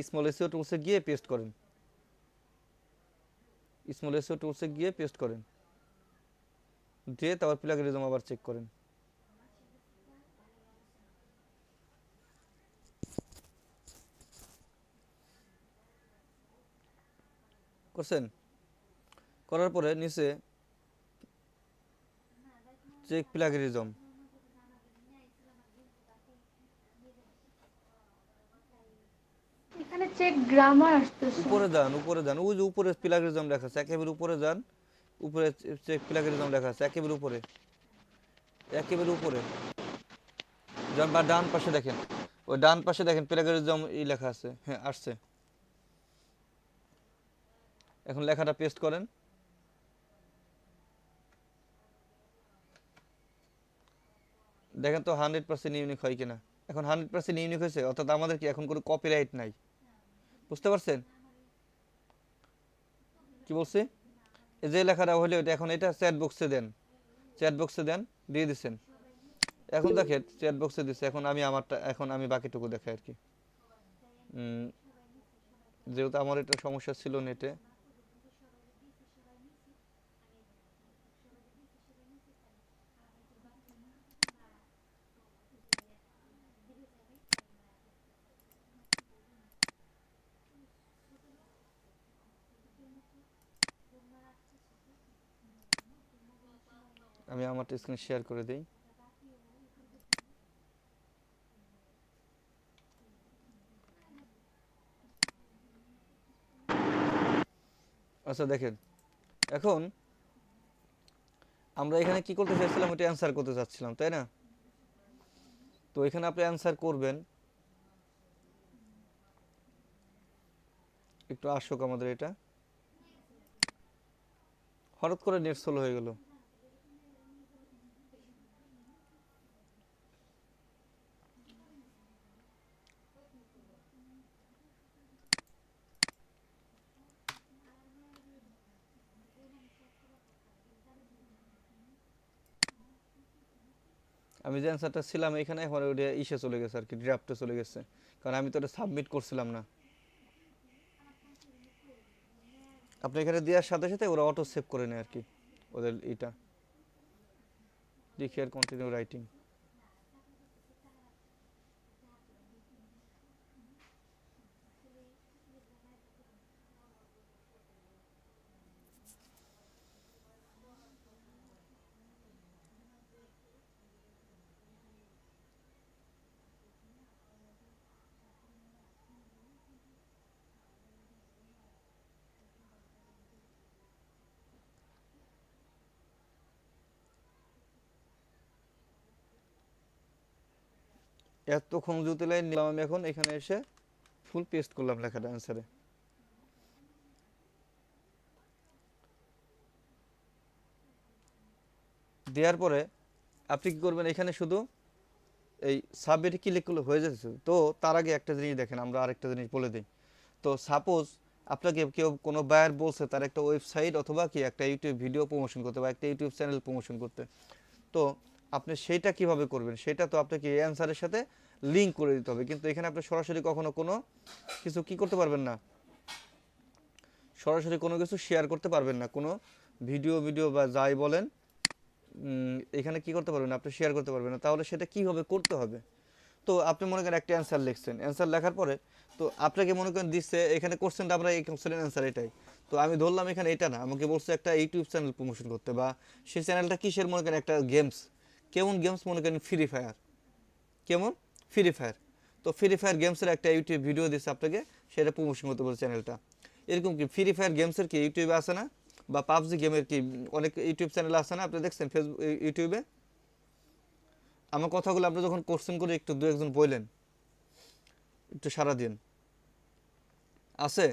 স্মল এসইও টুলসে গিয়ে পেস্ট করেন, স্মল এসইও টুলসে গিয়ে পেস্ট করেন, দিয়ে তারপর প্লাগরিজম আবার চেক করেন। করছেন? করার পরে নিচে চেক প্লাগরিজম, এখানে চেক গ্রামার আসতেছে। উপরে যান, উপরে যান, ওই যে উপরে প্লাগরিজম লেখা আছে, একেবারে উপরে যান, উপরে চেক প্লাগরিজম লেখা আছে, একেবারে উপরে, একেবারে উপরে যান, বা ডান পাশে দেখেন, ওই ডান পাশে দেখেন প্লাগরিজম লেখা আছে। হ্যাঁ আসছে। এখন লেখাটা পেস্ট করেন, দেখেন তো 100% ইউনিক হয় কিনা। এখন 100% ইউনিক হয়েছে, অর্থাৎ আমাদের কি এখন কোনো কপিরাইট নাই। বুঝতে পারছেন কি বলছি? এই যে লেখাটা হলে ওইটা, এখন এটা চ্যাট বক্সে দেন, চ্যাট বক্সে দেন, দিয়ে দিচ্ছেন। এখন দেখেন চ্যাট বক্সে দিচ্ছে, এখন আমি আমারটা, এখন আমি বাকিটুকু দেখাই আর কি। যেহেতু আমার এটা সমস্যা ছিল নেটে, আমি আমার স্ক্রিন শেয়ার করে দিই। আচ্ছা দেখেন, এখন আমরা এখানে কি করতে চাইছিলাম, ওটা অ্যান্সার করতে চাচ্ছিলাম, তাই না? তো এখানে আপনি অ্যান্সার করবেন, একটু আসুক আমাদের এটা। হঠাৎ করে নেট স্লো হয়ে গেল। আমি যে অ্যান্সারটা ছিলাম এখানে, এখন ওটা ইসে চলে গেছে আর কি, ড্রাফটে চলে গেছে, কারণ আমি তো এটা সাবমিট করছিলাম না। আপনি এখানে দেওয়ার সাথে সাথে ওরা অটো সেভ করে নেয় আর কি, ওদের এটা। Click here continue writing. এতক্ষণ জুতে লাইন নিলাম আমি, এখন এখানে এসে ফুল পেস্ট করলাম লেখাটা অ্যান্সারে। দেওয়ার পরে আপনি কি করবেন, এখানে শুধু এই সাবমিটে ক্লিক করলে হয়ে যাচ্ছে। তো তার আগে একটা জিনিস দেখেন, আমরা আরেকটা জিনিস বলে দিই। তো সাপোজ আপনাকে কেউ কোনো বায়ার বলছে তার একটা ওয়েবসাইট অথবা কি একটা ইউটিউব ভিডিও প্রমোশন করতে বা একটা ইউটিউব চ্যানেল প্রমোশন করতে, তো আপনি সেইটা কিভাবে করবেন, সেটা তো আপনাকে এই অ্যান্সারের সাথে লিঙ্ক করে দিতে হবে। কিন্তু এখানে আপনি সরাসরি কখনো কোনো কিছু কি করতে পারবেন না, সরাসরি কোনো কিছু শেয়ার করতে পারবেন না, কোনো ভিডিও বা যাই বলেন এখানে কি করতে পারবেন, আপনি শেয়ার করতে পারবেন না। তাহলে সেটা কিভাবে করতে হবে? তো আপনি মনে করেন একটা অ্যান্সার লিখছেন, অ্যান্সার লেখার পরে তো আপনাকে মনে করেন দিচ্ছে এখানে কোশ্চেনটা, আমরা এই কোশ্চেনের অ্যান্সার এটাই, তো আমি ধরলাম এখানে এটা না, আমাকে বলছে একটা ইউটিউব চ্যানেল প্রমোশন করতে, বা সেই চ্যানেলটা কিসের মনে করেন একটা গেমস, কেমন গেমস মনে করেন ফ্রি ফায়ার, কেমন ফ্রি ফায়ার। তো ফ্রি ফায়ার গেমসের একটা ইউটিউব ভিডিও দিচ্ছে আপনাকে, সেটা প্রমোশন করতে বলছে চ্যানেলটা। এরকম কি ফ্রি ফায়ার গেমসের কি ইউটিউবে আসে না, বা পাবজি গেমের কি অনেক ইউটিউব চ্যানেল আসে না, আপনি দেখছেন ফেসবুক ইউটিউবে? আমার কথাগুলো আপনি যখন কোশ্চেন করে একটু দু একজন বললেন, একটু সারা দিন আছে।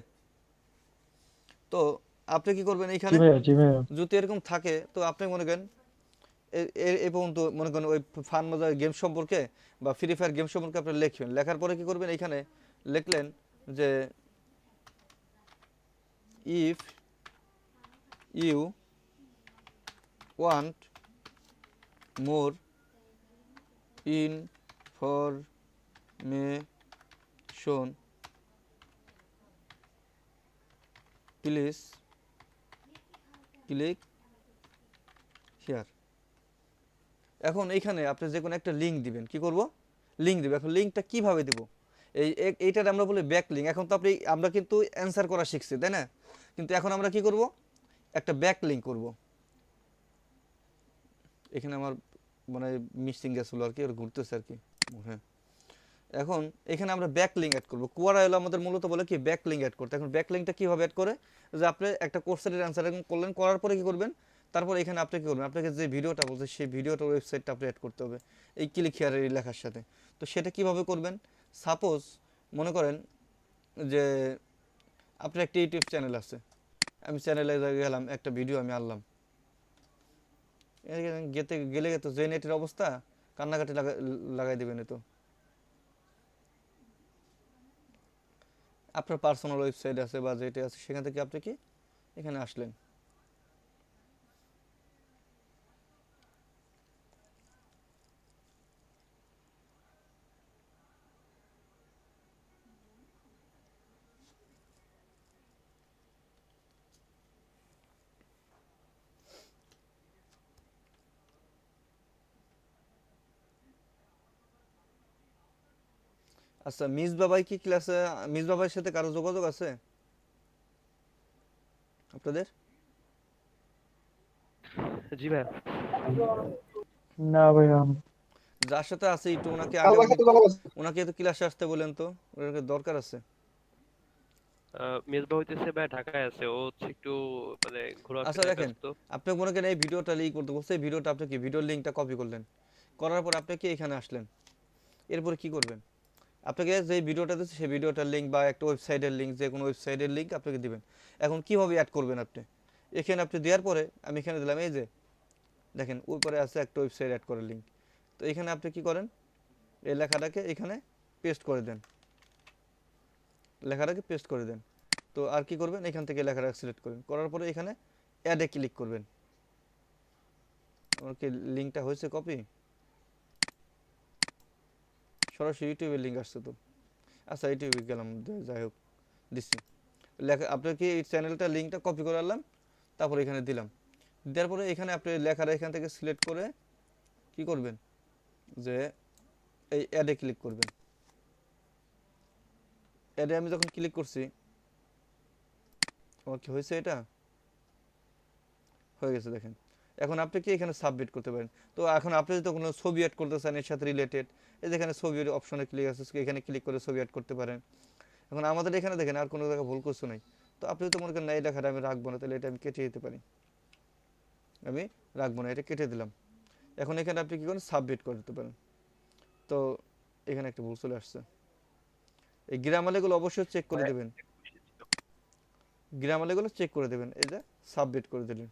তো আপনি কি করবেন এইখানে, জি ভাইয়া। যদি এরকম থাকে তো আপনি মনে করেন এই পর্যন্ত মনে করেন ওই ফান মজার গেম সম্পর্কে বা ফ্রি ফায়ার গেম সম্পর্কে আপনি লিখবেন। লেখার পরে কি করবেন, এইখানে লিখলেন যে if you want more information please click here. এখন এইখানে আপনি যে কোনো একটা লিঙ্ক দিবেন, কি করব, লিঙ্ক দিবেন। এখন লিঙ্কটা কিভাবে দেব, এইটার আমরা বলি ব্যাক লিঙ্ক। এখন তো আমরা কিন্তু অ্যান্সার করা শিখছি, তাই না? কিন্তু এখন আমরা কি করব, একটা ব্যাক লিঙ্ক করব। এখানে আমার মানে মিসিং গেছিল আর কি, ওর ঘুরতেছে আর কি। হ্যাঁ, এখন এখানে আমরা ব্যাক লিঙ্ক অ্যাড করবো। কোয়ারা এলো আমাদের মূলত বলে কি ব্যাক লিঙ্ক অ্যাড করতে। এখন ব্যাক লিঙ্কটা কীভাবে অ্যাড করে, যে আপনি একটা কোশ্চেনের অ্যান্সার করলেন, করার পরে কি করবেন, তারপর এখানে আপনি কী করবেন, আপনাকে যে ভিডিওটা বলছে সেই ভিডিওটার ওয়েবসাইটটা আপনি অ্যাড করতে হবে এই ক্লিক হিয়ারের এই লেখার সাথে। তো সেটা কিভাবে করবেন, সাপোজ মনে করেন যে আপনার একটা ইউটিউব চ্যানেল আছে, আমি চ্যানেলে গেলাম, একটা ভিডিও আমি আনলাম, গেলে তো যে নেটের অবস্থা কান্নাকাটি লাগাই দেবেন। তো আপনার পার্সোনাল ওয়েবসাইট আছে বা যেটা আছে, সেখান থেকে আপনি কি এখানে আসলেন, আচ্ছা মিস বাবাই কি ক্লাসে, মিস বাবাইয়ের সাথে কারো যোগাযোগ আছে আপনাদের? জি ভাইয়া। না ভাইয়া। যার সাথে আছে একটু ওনাকে আগামী, ওনাকে তো ক্লাসে আসতে বলেন, তো ওনাকে দরকার আছে। মেজবা হইতেছে ভাই ঢাকায় আছে, ও হচ্ছে একটু মানে আচ্ছা ঘোরাফেরায় দেখেন, ব্যস্ত। আপনি মনে করেন এই ভিডিওটা লিঙ্ক করতে বলছে, এই ভিডিওটা আপনি কি ভিডিওর লিঙ্কটা কপি করলেন, করার পর আপনি কি এখানে আসলেন, এরপরে কি করবেন, আপনাকে যে ভিডিওটা দিচ্ছে সেই ভিডিওটার লিঙ্ক বা একটা ওয়েবসাইটের লিঙ্ক, যে কোনো ওয়েবসাইটের লিঙ্ক আপনাকে দিবেন। এখন কীভাবে অ্যাড করবেন আপনি, এখানে আপনি দেওয়ার পরে আমি এখানে দিলাম, এই যে দেখেন উপরে আছে একটা ওয়েবসাইট অ্যাড করার লিঙ্ক। তো এখানে আপনি কি করেন, এই লেখাটাকে এখানে পেস্ট করে দেন, লেখাটাকে পেস্ট করে দেন। তো আর কি করবেন, এখান থেকে লেখাটা সিলেক্ট করবেন, করার পরে এখানে অ্যাডে ক্লিক করবেন। আমার কি লিঙ্কটা হয়েছে কপি, সরাসরি ইউটিউবের লিঙ্ক আসছে তো। আচ্ছা ইউটিউবে গেলাম, যাই হোক দিচ্ছি লেখা, আপনার কি এই চ্যানেলটা লিঙ্কটা কপি করে আনলাম, তারপরে এখানে দিলাম, দেওয়ার পরে এখানে আপনি লেখাটা এখান থেকে সিলেক্ট করে কি করবেন যে এই অ্যাডে ক্লিক করবেন। অ্যাডে আমি যখন ক্লিক করছি আমার কি হয়েছে, এটা হয়ে গেছে দেখেন। এখন আপনি কি এখানে সাবমিট করতে পারেন। তো এখন আপনি যদি কোনো ছবি অ্যাড করতে চান এর সাথে রিলেটেড, এই যেখানে ছবির অপশনে ক্লিক আছে, এখানে ক্লিক করে ছবি অ্যাড করতে পারেন। এখন আমাদের এখানে দেখেন আর কোনো জায়গায় ভুল কিছু নাই। তো আপনি তো মনে করেন না এই লেখাটা আমি রাখবো না, তাহলে এটা আমি কেটে দিতে পারি। আমি রাখবো না, এটা কেটে দিলাম। এখন এখানে আপনি কি করেন, সাবমিট করে দিতে পারেন। তো এখানে একটা ভুল চলে আসছে। এই গ্রামারগুলো অবশ্যই চেক করে দেবেন, গ্রামারগুলো চেক করে দেবেন। এই যে সাবমিট করে দিলেন।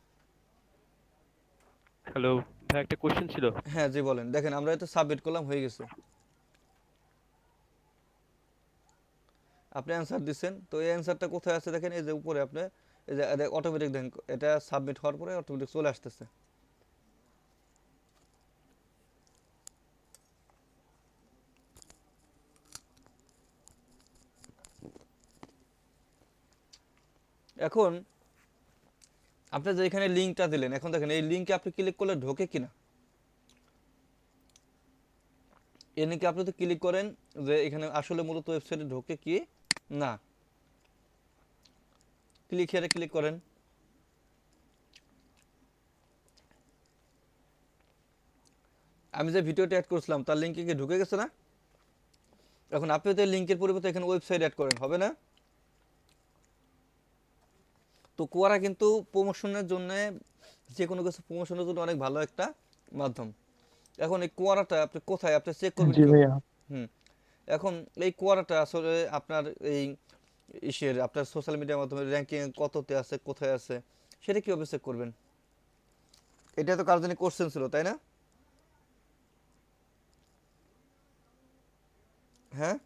হ্যালো ভাই, একটা কোশ্চেন ছিল। হ্যাঁ জি বলেন। দেখেন আমরা এটা সাবমিট করলাম, হয়ে গেছে। আপনি অ্যান্সার দিচ্ছেন, তো এই অ্যান্সারটা কোথায় আছে দেখেন, এই যে উপরে আপনি এই যে অটোমেটিক দেখেন এটা সাবমিট হওয়ার পরে অটোমেটিক চলে আসতেছে। এখন আপনি যে এখানে লিঙ্কটা দিলেন, এখন দেখেন এই লিঙ্কে আপনি ক্লিক করলে ঢোকে কিনা। এই লিঙ্কে আপনি তো ক্লিক করেন যে এখানে আসলে মূলত ওয়েবসাইটে ঢোকে কি না। ক্লিক হিয়ারে ক্লিক করেন। আমি যে ভিডিওটা অ্যাড করছিলাম তার লিঙ্কে কি ঢুকে গেছে না। এখন আপনি তো লিঙ্কের পরিবর্তে এখানে ওয়েবসাইট অ্যাড করেন, হবে না। তো কোয়ারা কিন্তু প্রমোশনের জন্য, যে কোনো কিছু প্রমোশনের জন্য অনেক ভালো একটা মাধ্যম। এখন এই কোয়ারাটা আপনি কোথায় আপনি চেক করবেন জি কিভাবে? ভাইয়া। হুম এখন এই কোয়ারাটা আসলে আপনার এই আপনার সোশ্যাল মিডিয়ার মাধ্যমে র্যাঙ্কিং কততে আছে, কোথায় আছে, সেটা কিভাবে চেক করবেন। এটা তো কার জানি কোশ্চেন ছিল, তাই না? হ্যাঁ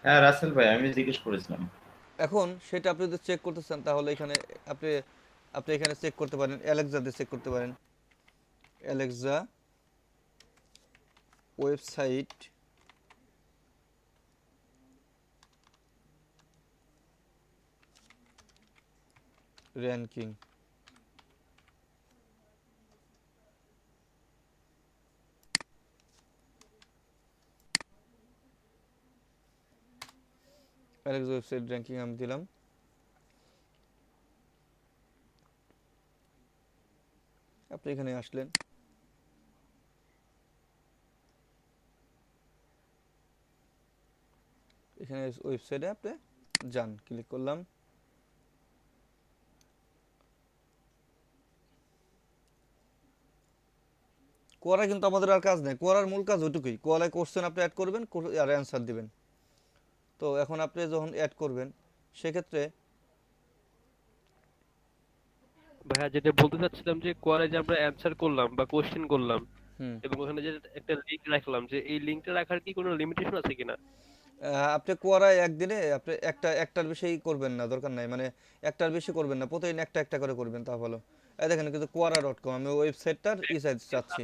হ্যাঁ রাসেল ভাই, আমি জিজ্ঞেস করেছিলাম। এখন সেটা আপনি যদি চেক করতে চান তাহলে এখানে আপনি আপনি এখানে চেক করতে পারেন, অ্যালেক্সা দিয়ে চেক করতে পারেন। Alexa website ranking. Alexa website ranking আমি দিলাম। আপনি এখানে আসলেন, এখানে ওয়েবসাইটে আপনি যান, ক্লিক করলাম। কোয়ারা কিন্তু আমাদের আর কাজ নেই, কোয়ারার মূল কাজ ওইটুকুই, কোয়ারায় কোশ্চেন আপনি অ্যাড করবেন আর অ্যান্সার দিবেন। তো এখন আপনি যখন অ্যাড করবেন সেক্ষেত্রে ভাইয়া যেটা বলতে চাচ্ছিলাম যে কোয়ারে যে আমরা অ্যানসার করলাম বা কোশ্চেন করলাম হুম এবং ওখানে যে একটা লিংক রাখলাম, যে এই লিংকটা রাখার কি কোনো লিমিটেশন আছে কিনা? আপনি কোয়ারায় একদিনে আপনি একটার বেশি করবেন না, দরকার নাই, মানে একটার বেশি করবেন না, প্রতিদিন একটা একটা করে করবেন, তা ভালো। এই দেখেন কিন্তু কোয়ারা.com আমি ওয়েবসাইটটার সাইজ চাচ্ছি।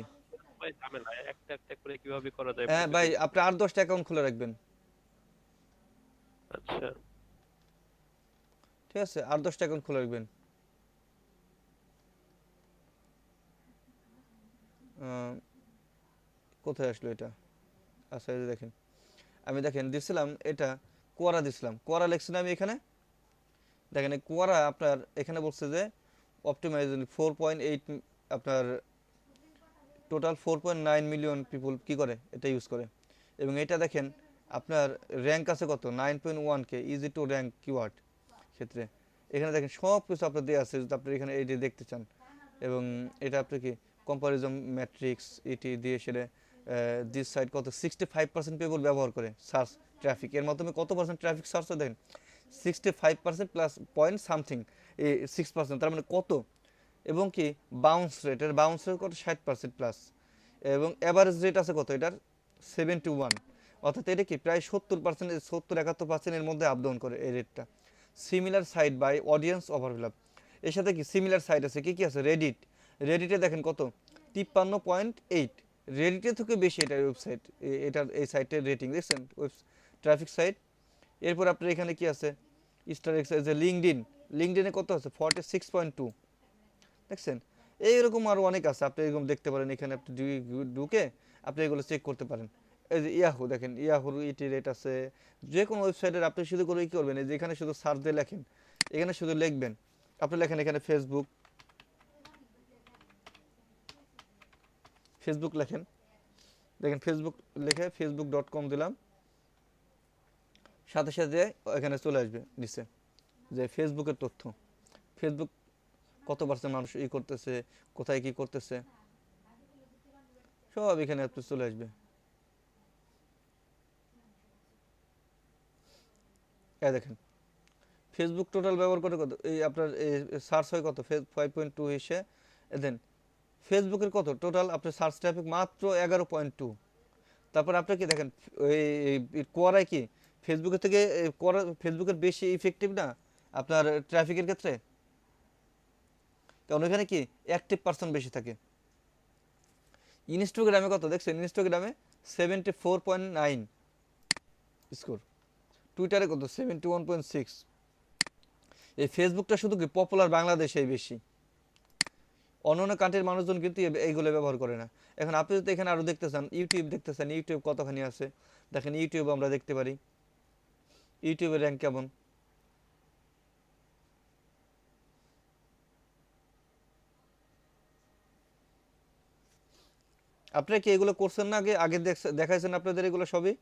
ভাই ঝামেলা, একটা একটা করে কিভাবে করা যায় হ্যাঁ ভাই, প্রতিদিন? আপনি 8-10টা অ্যাকাউন্ট খুলে রাখবেন, আচ্ছা, ঠিক আছে, 8-10টা অ্যাকাউন্ট খুলে রাখবেন। আহ, কোথায় আসলো এটা, আচ্ছা এই যে দেখেন আমি দেখেন দিছিলাম এটা কোয়ারা দিছিলাম, কোয়ারা লিখছি না আমি এখানে। দেখেন এই কোয়ারা আপনার এখানে বলছে যে অপটিমাইজেশন 4.8, আপনার টোটাল 4.9 মিলিয়ন পিপুল কি করে এটা ইউজ করে। এবং এটা দেখেন আপনার র্যাঙ্ক আছে কত, 9.1K, easy to rank keyword ক্ষেত্রে। এখানে দেখেন সব কিছু আপনার দেওয়া আছে যদি আপনি এখানে এইটি দেখতে চান। এবং এটা আপনি কি কম্পারিজন ম্যাট্রিক্স এটি দিয়ে সেটা দিস সাইট কত 65% পিপল ব্যবহার করে সার্চ ট্রাফিক, এর মাধ্যমে কত পার্সেন্ট ট্রাফিক সার্চ হয় দেখেন 65% প্লাস পয়েন্ট সামথিং, এই 6%, তার মানে কত। এবং কি বাউন্স রেট, এর বাউন্স রেট কত 60% প্লাস। এবং অ্যাভারেজ রেট আছে কত এটার 71, অর্থাৎ এটা কি প্রায় 70%, 70-71% এর মধ্যে আপ ডাউন করে এই রেটটা। Similar site by audience overlap, এর সাথে কি সিমিলার সাইট আছে, কি কি আছে, রেডিটে দেখেন কত 53.8, রেডিটের থেকে বেশি এটার ওয়েবসাইট, এটার এই সাইটের রেটিং দেখছেন ট্রাফিক সাইট। এরপর আপনার এখানে কি আছে স্টার এক্স, যে লিঙ্কডিনে কত আছে 46.2 দেখছেন। এইরকম আরো অনেক আছে, আপনি এরকম দেখতে পারেন। এখানে আপনি ঢুকে আপনি এগুলো চেক করতে পারেন। এই যে ইয়াহু দেখেন, ইয়াহুর ইটি রেট আছে। যে কোনো ওয়েবসাইটের আপনি শুধু করে কি করবেন, এই যে এখানে শুধু সার্চ দিয়ে লেখেন, এখানে শুধু লিখবেন, আপনি লেখেন এখানে ফেসবুক, ফেসবুক লেখেন, দেখেন ফেসবুক লিখে facebook.com দিলাম, সাথে সাথে এখানে চলে আসবে নিচে যে ফেসবুকের তথ্য, ফেসবুক কত পার্সেন্ট মানুষ করতেছে, কোথায় কি করতেছে, সব এখানে আপনি চলে আসবে। এই দেখেন ফেসবুক টোটাল ব্যবহার করে কত, এই আপনার সার্চ হয় কত 5.2 এসে দেন ফেসবুকের কত টোটাল আপনার সার্চ ট্রাফিক মাত্র 11.2। তারপর আপনি কি দেখেন কোয়ারায় কি ফেসবুকের থেকে ফেসবুকের বেশি ইফেক্টিভ না আপনার ট্রাফিকের ক্ষেত্রে, কারণ ওইখানে কি অ্যাক্টিভ পার্সন বেশি থাকে। ইনস্টাগ্রামে কত দেখছেন, ইনস্টাগ্রামে 74.9 স্কোর, টুইটারে কত 71.6। এই ফেসবুকটা শুধু কি পপুলার বাংলাদেশেই বেশি, অন্যান্য কান্ট্রির মানুষজন কিন্তু এইগুলো ব্যবহার করে না। এখন আপনি যদি এখানে আরও দেখতে চান, ইউটিউব দেখতে চান, ইউটিউব কতখানি আছে দেখেন, ইউটিউব আমরা দেখতে পারি ইউটিউবের র্যাঙ্ক কেমন। আপনারা কি এগুলো করছেন না, আগে আগে দেখাইছেন আপনাদের এগুলো সবই।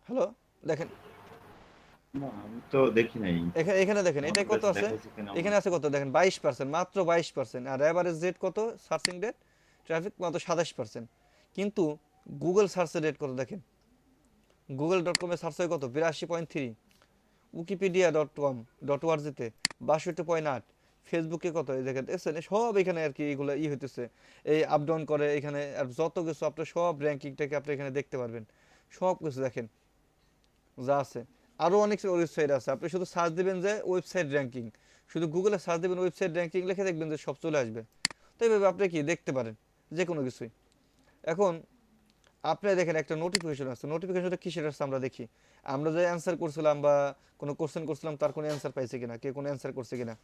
হ্যালো দেখেন না আমি তো দেখি নাই। এখানে এখানে দেখেন এটা আমাদের কত কাছে আছে, দেখাইছে কিনা এখানে আছে কত দেখেন 22%, মাত্র 22%। আর অ্যাভারেজ রেট কত, সার্চিং রেট ট্রাফিক মাত্র 27%। কিন্তু গুগল সার্চের রেট কত দেখেন, google.com-এ সার্চ হয় কত 82.3, wikipedia.com.org-তে 62.8, ফেসবুকে কত এই দেখেন দেখছেন, সব এখানে আর কি এগুলো হইতেছে, এই আপ ডাউন করে এখানে। আর যত কিছু আপনার সব র্যাঙ্কিংটাকে আপনি এখানে দেখতে পারবেন, সব কিছু দেখেন যা আছে। আরও অনেক ওয়েবসাইট আছে, আপনি শুধু সার্চ দিবেন যে ওয়েবসাইট র্যাঙ্কিং, শুধু গুগলে সার্চ দিবেন ওয়েবসাইট র্যাঙ্কিং লিখে দেখবেন যে সব চলে আসবে। তো এইভাবে আপনি কি দেখতে পারেন যে কোনো কিছুই। এখন আপনি দেখেন একটা নোটিফিকেশন আছে, নোটিফিকেশনটা কিসের আসছে আমরা দেখি, আমরা যে অ্যান্সার করছিলাম বা কোনো কোশ্চেন করছিলাম তার কোনো অ্যান্সার পাইছে কিনা, কে কোনো অ্যান্সার করছে কিনা।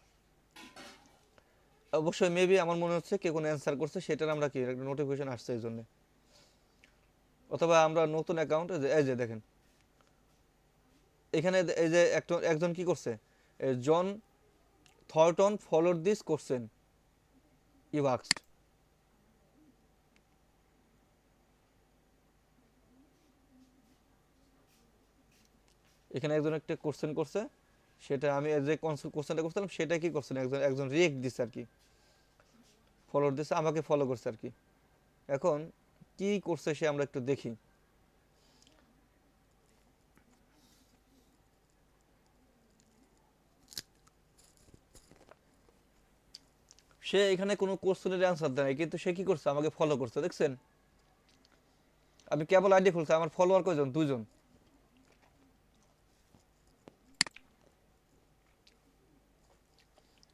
অবশ্যই মেবি আমার মনে হচ্ছে কে কোনো অ্যান্সার করছে, সেটার আমরা কি একটা নোটিফিকেশন আসছে এই জন্য। অথবা আমরা নতুন অ্যাকাউন্ট, এই যে দেখেন এখানে এই যে একজন কি করছে, John Thornton followed this question you asked. এখানে একজন একটা কোশ্চেন করছে, সেটা আমি যে কোশ্চেনটা করছিলাম সেটা কি করছেন একজন একজন রিয়েক্ট দিচ্ছে আর কি, ফলো দিচ্ছে, আমাকে ফলো করছে আর কি। এখন কি করছে সে আমরা একটু দেখি। সে এখানে কোনো কোশ্চেনের অ্যান্সার দেয় নাই, কিন্তু সে কি করছে আমাকে ফলো করছে দেখছেন। আমি কেবল আইডি খুলছি, আমার ফলোয়ার কয়জন, 2জন।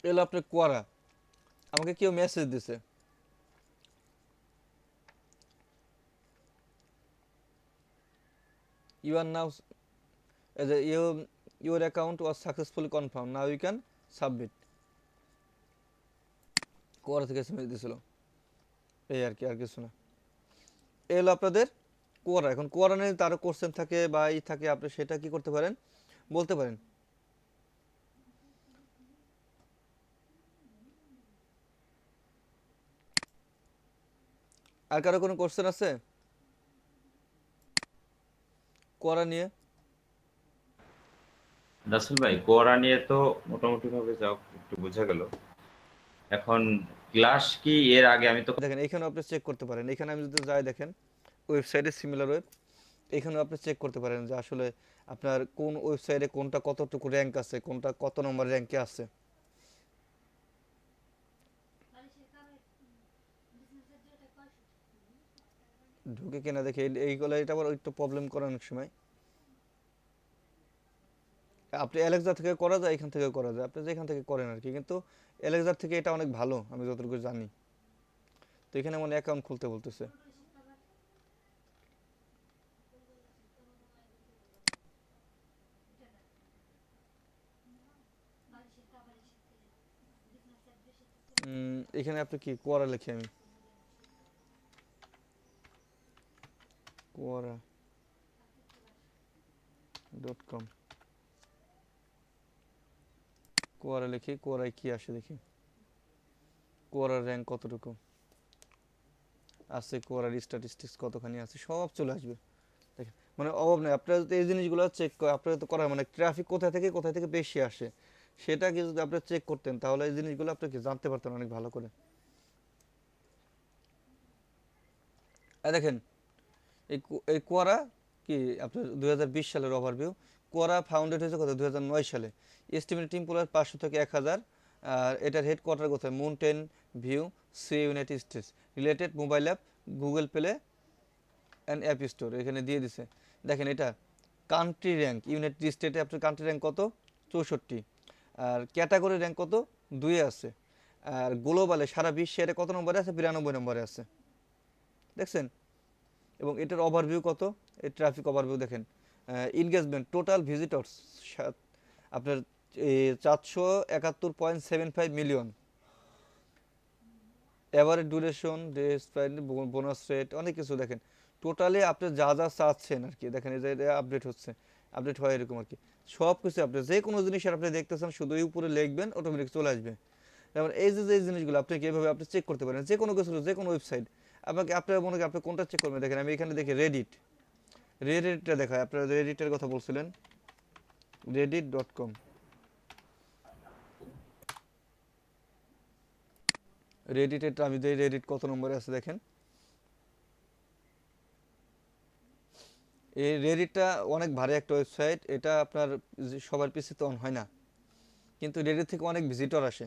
এলো আপনার কোয়ারা, আমাকে কেউ মেসেজ দিছে, you are now your account was successfully confirmed, now you can submit। Quora থেকে এসএমএস দিছিল, এই আর কি, আর কিছু না। এলো আপনাদের কোয়ারা। এখন কোয়ারা নিয়ে তার কোশ্চেন থাকে বা ই থাকে, আপনি সেটা কি করতে পারেন বলতে পারেন। আর কারো কোনো কোশ্চেন আছে কোয়ারা নিয়ে? রাসেল ভাই কোরা নিয়ে তো মোটামুটি ভাবে যাও একটু বোঝা গেল। এখন ক্লাস কি এর আগে আমি তো দেখেন এখানে আপনি চেক করতে পারেন, এখানে আমি যদি যাই দেখেন ওয়েবসাইটে সিমিলার ওয়েব, এখানেও আপনি চেক করতে পারেন যে আসলে আপনার কোন ওয়েবসাইটে কোনটা কতটুকু র্যাঙ্ক আছে, কোনটা কত নম্বর র্যাঙ্কে আছে। ঢুকে কিনা দেখে এইগুলো, এটা আবার একটু প্রবলেম করে অনেক সময়। আপনি অ্যালেক্সা থেকে করা যায়, এখান থেকে করা যায়, আপনি যেখান থেকে করেন আর কি। কিন্তু অ্যালেক্সার থেকে এটা অনেক ভালো আমি যতটুকু জানি। তো এখানে মনে অ্যাকাউন্ট খুলতে বলতেছে। এখানে আপনি কি কোয়ারা লিখি আমি, quora.com, কোয়ারা লিখি, কোয়ারায় কি আসে দেখি, কোয়ারার র্যাঙ্ক কতটুকু আছে, কোয়ারার স্ট্যাটিস্টিক্স কতখানি আছে, সব চলে আসবে। দেখেন মানে অভাব নেই, আপনারা যদি এই জিনিসগুলো চেক করে আপনারা তো করা মানে ট্রাফিক কোথা থেকে বেশি আসে সেটা কি যদি আপনি চেক করতেন তাহলে এই জিনিসগুলো আপনি কি জানতে পারতেন অনেক ভালো করে। দেখেন এই কোয়ারা কি আপনার 2020 সালের ওভারভিউ। কোয়ারা ফাউন্ডেড হয়েছে কত 2009 সালে। এস্টিমেটেড এমপ্লয়ার 500 থেকে 1000। আর এটার হেডকোয়ার্টার কোথায়, Mountain View, C, United States. Related mobile app Google Play and App Store এখানে দিয়ে দিছে। দেখেন এটা কান্ট্রি র্যাঙ্ক, ইউনাইটেড স্টেটে আপনার কান্ট্রি র্যাঙ্ক কত 64, আর ক্যাটাগরি র্যাঙ্ক কত 2 আছে। আর গ্লোবালে সারা বিশ্বে এটা কত নম্বরে আছে, 92 নম্বরে আছে, দেখছেন। এবং এটার ওভারভিউ কত, এই ট্রাফিক ওভারভিউ দেখেন। এনগেজমেন্ট টোটাল ভিজিটর্স আপনার 471.75 million. Average duration, days, bonus rate, অনেক কিছু দেখেন। টোটালি আপনি যা যা চাচ্ছেন আর কি, দেখেন এই যে আপডেট হচ্ছে, আপডেট হয় এরকম আর কি। সব কিছু আপনি যে কোনো জিনিসের আপনি দেখতেছেন শুধু এই উপরে লিখবেন অটোমেটিক চলে আসবে। যেমন এই যে জিনিসগুলো আপনি কীভাবে আপনি চেক করতে পারেন, যে কোনো কিছু, যে কোনো ওয়েবসাইট আপনাকে আপনার মনে করেন আপনি কোনটা চেক করবেন। দেখেন আমি এখানে দেখি রেডিটটা দেখায়, আপনারা রেডিটের কথা বলছিলেন, reddit.com। রেডিটের আমি দেই রেডিট কত নম্বরে আছে দেখেন। এই রেডিটটা অনেক ভারী একটা ওয়েবসাইট, এটা আপনার সবার পিছিয়ে তো অন হয় না, কিন্তু রেডিট থেকে অনেক ভিজিটর আসে,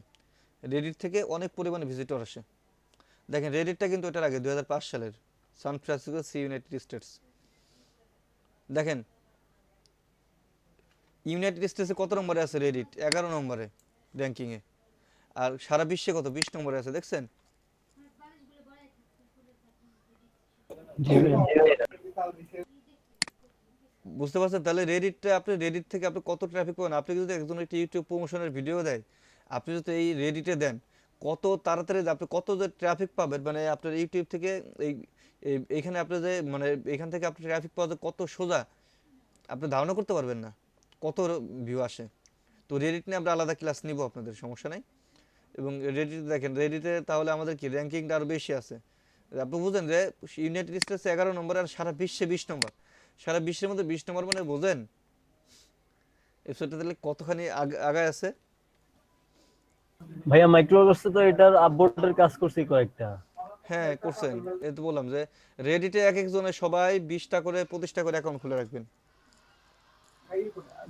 রেডিট থেকে অনেক পরিমাণে ভিজিটর আসে। দেখেন রেডিটটা কিন্তু এটার আগে 2005 সালের, San Francisco, C, United States. দেখেন ইউনাইটেড স্টেটসে কত নম্বরে আছে রেডিট, 11 নম্বরে র্যাঙ্কিংয়ে। আর সারা বিশ্বে কত 20 নম্বরে আছে, দেখছেন। বুঝতে পারছেন, তাহলে রেডিটটা আপনি রেডিট থেকে আপনি কত ট্রাফিক পাবেন। আপনি যদি একজন একটা ইউটিউব প্রমোশনের ভিডিও দেয়, আপনি যদি এই রেডিটে দেন কত তাড়াতাড়ি আপনি কত যে ট্রাফিক পাবেন, মানে আপনার ইউটিউব থেকে এইখানে আপনি যে মানে এখান থেকে আপনি ট্রাফিক পাওয়া যায় কত সোজা আপনি ধারণা করতে পারবেন না, কত ভিউ আসে। তো রেডিট নিয়ে আমরা আলাদা ক্লাস নিব, আপনাদের সমস্যা নাই। এবং রেডিট দেখেন, রেডিটে তাহলে আমাদের কি র্যাঙ্কিংটা আরও বেশি আছে। আপনি বুঝেন যে ইউনাইটেড স্টেটসে 11 নম্বর আর সারা বিশ্বে 20 নম্বর, সারা বিশ্বের মধ্যে 20 নম্বর মানে বোঝেন ওয়েবসাইটটা তাহলে কতখানি আগায় আছে। ভাইয়া মাইক্রোসফট তো এটার আপবোর্ডের কাজ করছি কয়েকটা। হ্যাঁ করছেন, এই তো বললাম যে রেডিটে এক একজনে সবাই 20টা করে 25টা করে অ্যাকাউন্ট খুলে রাখবেন।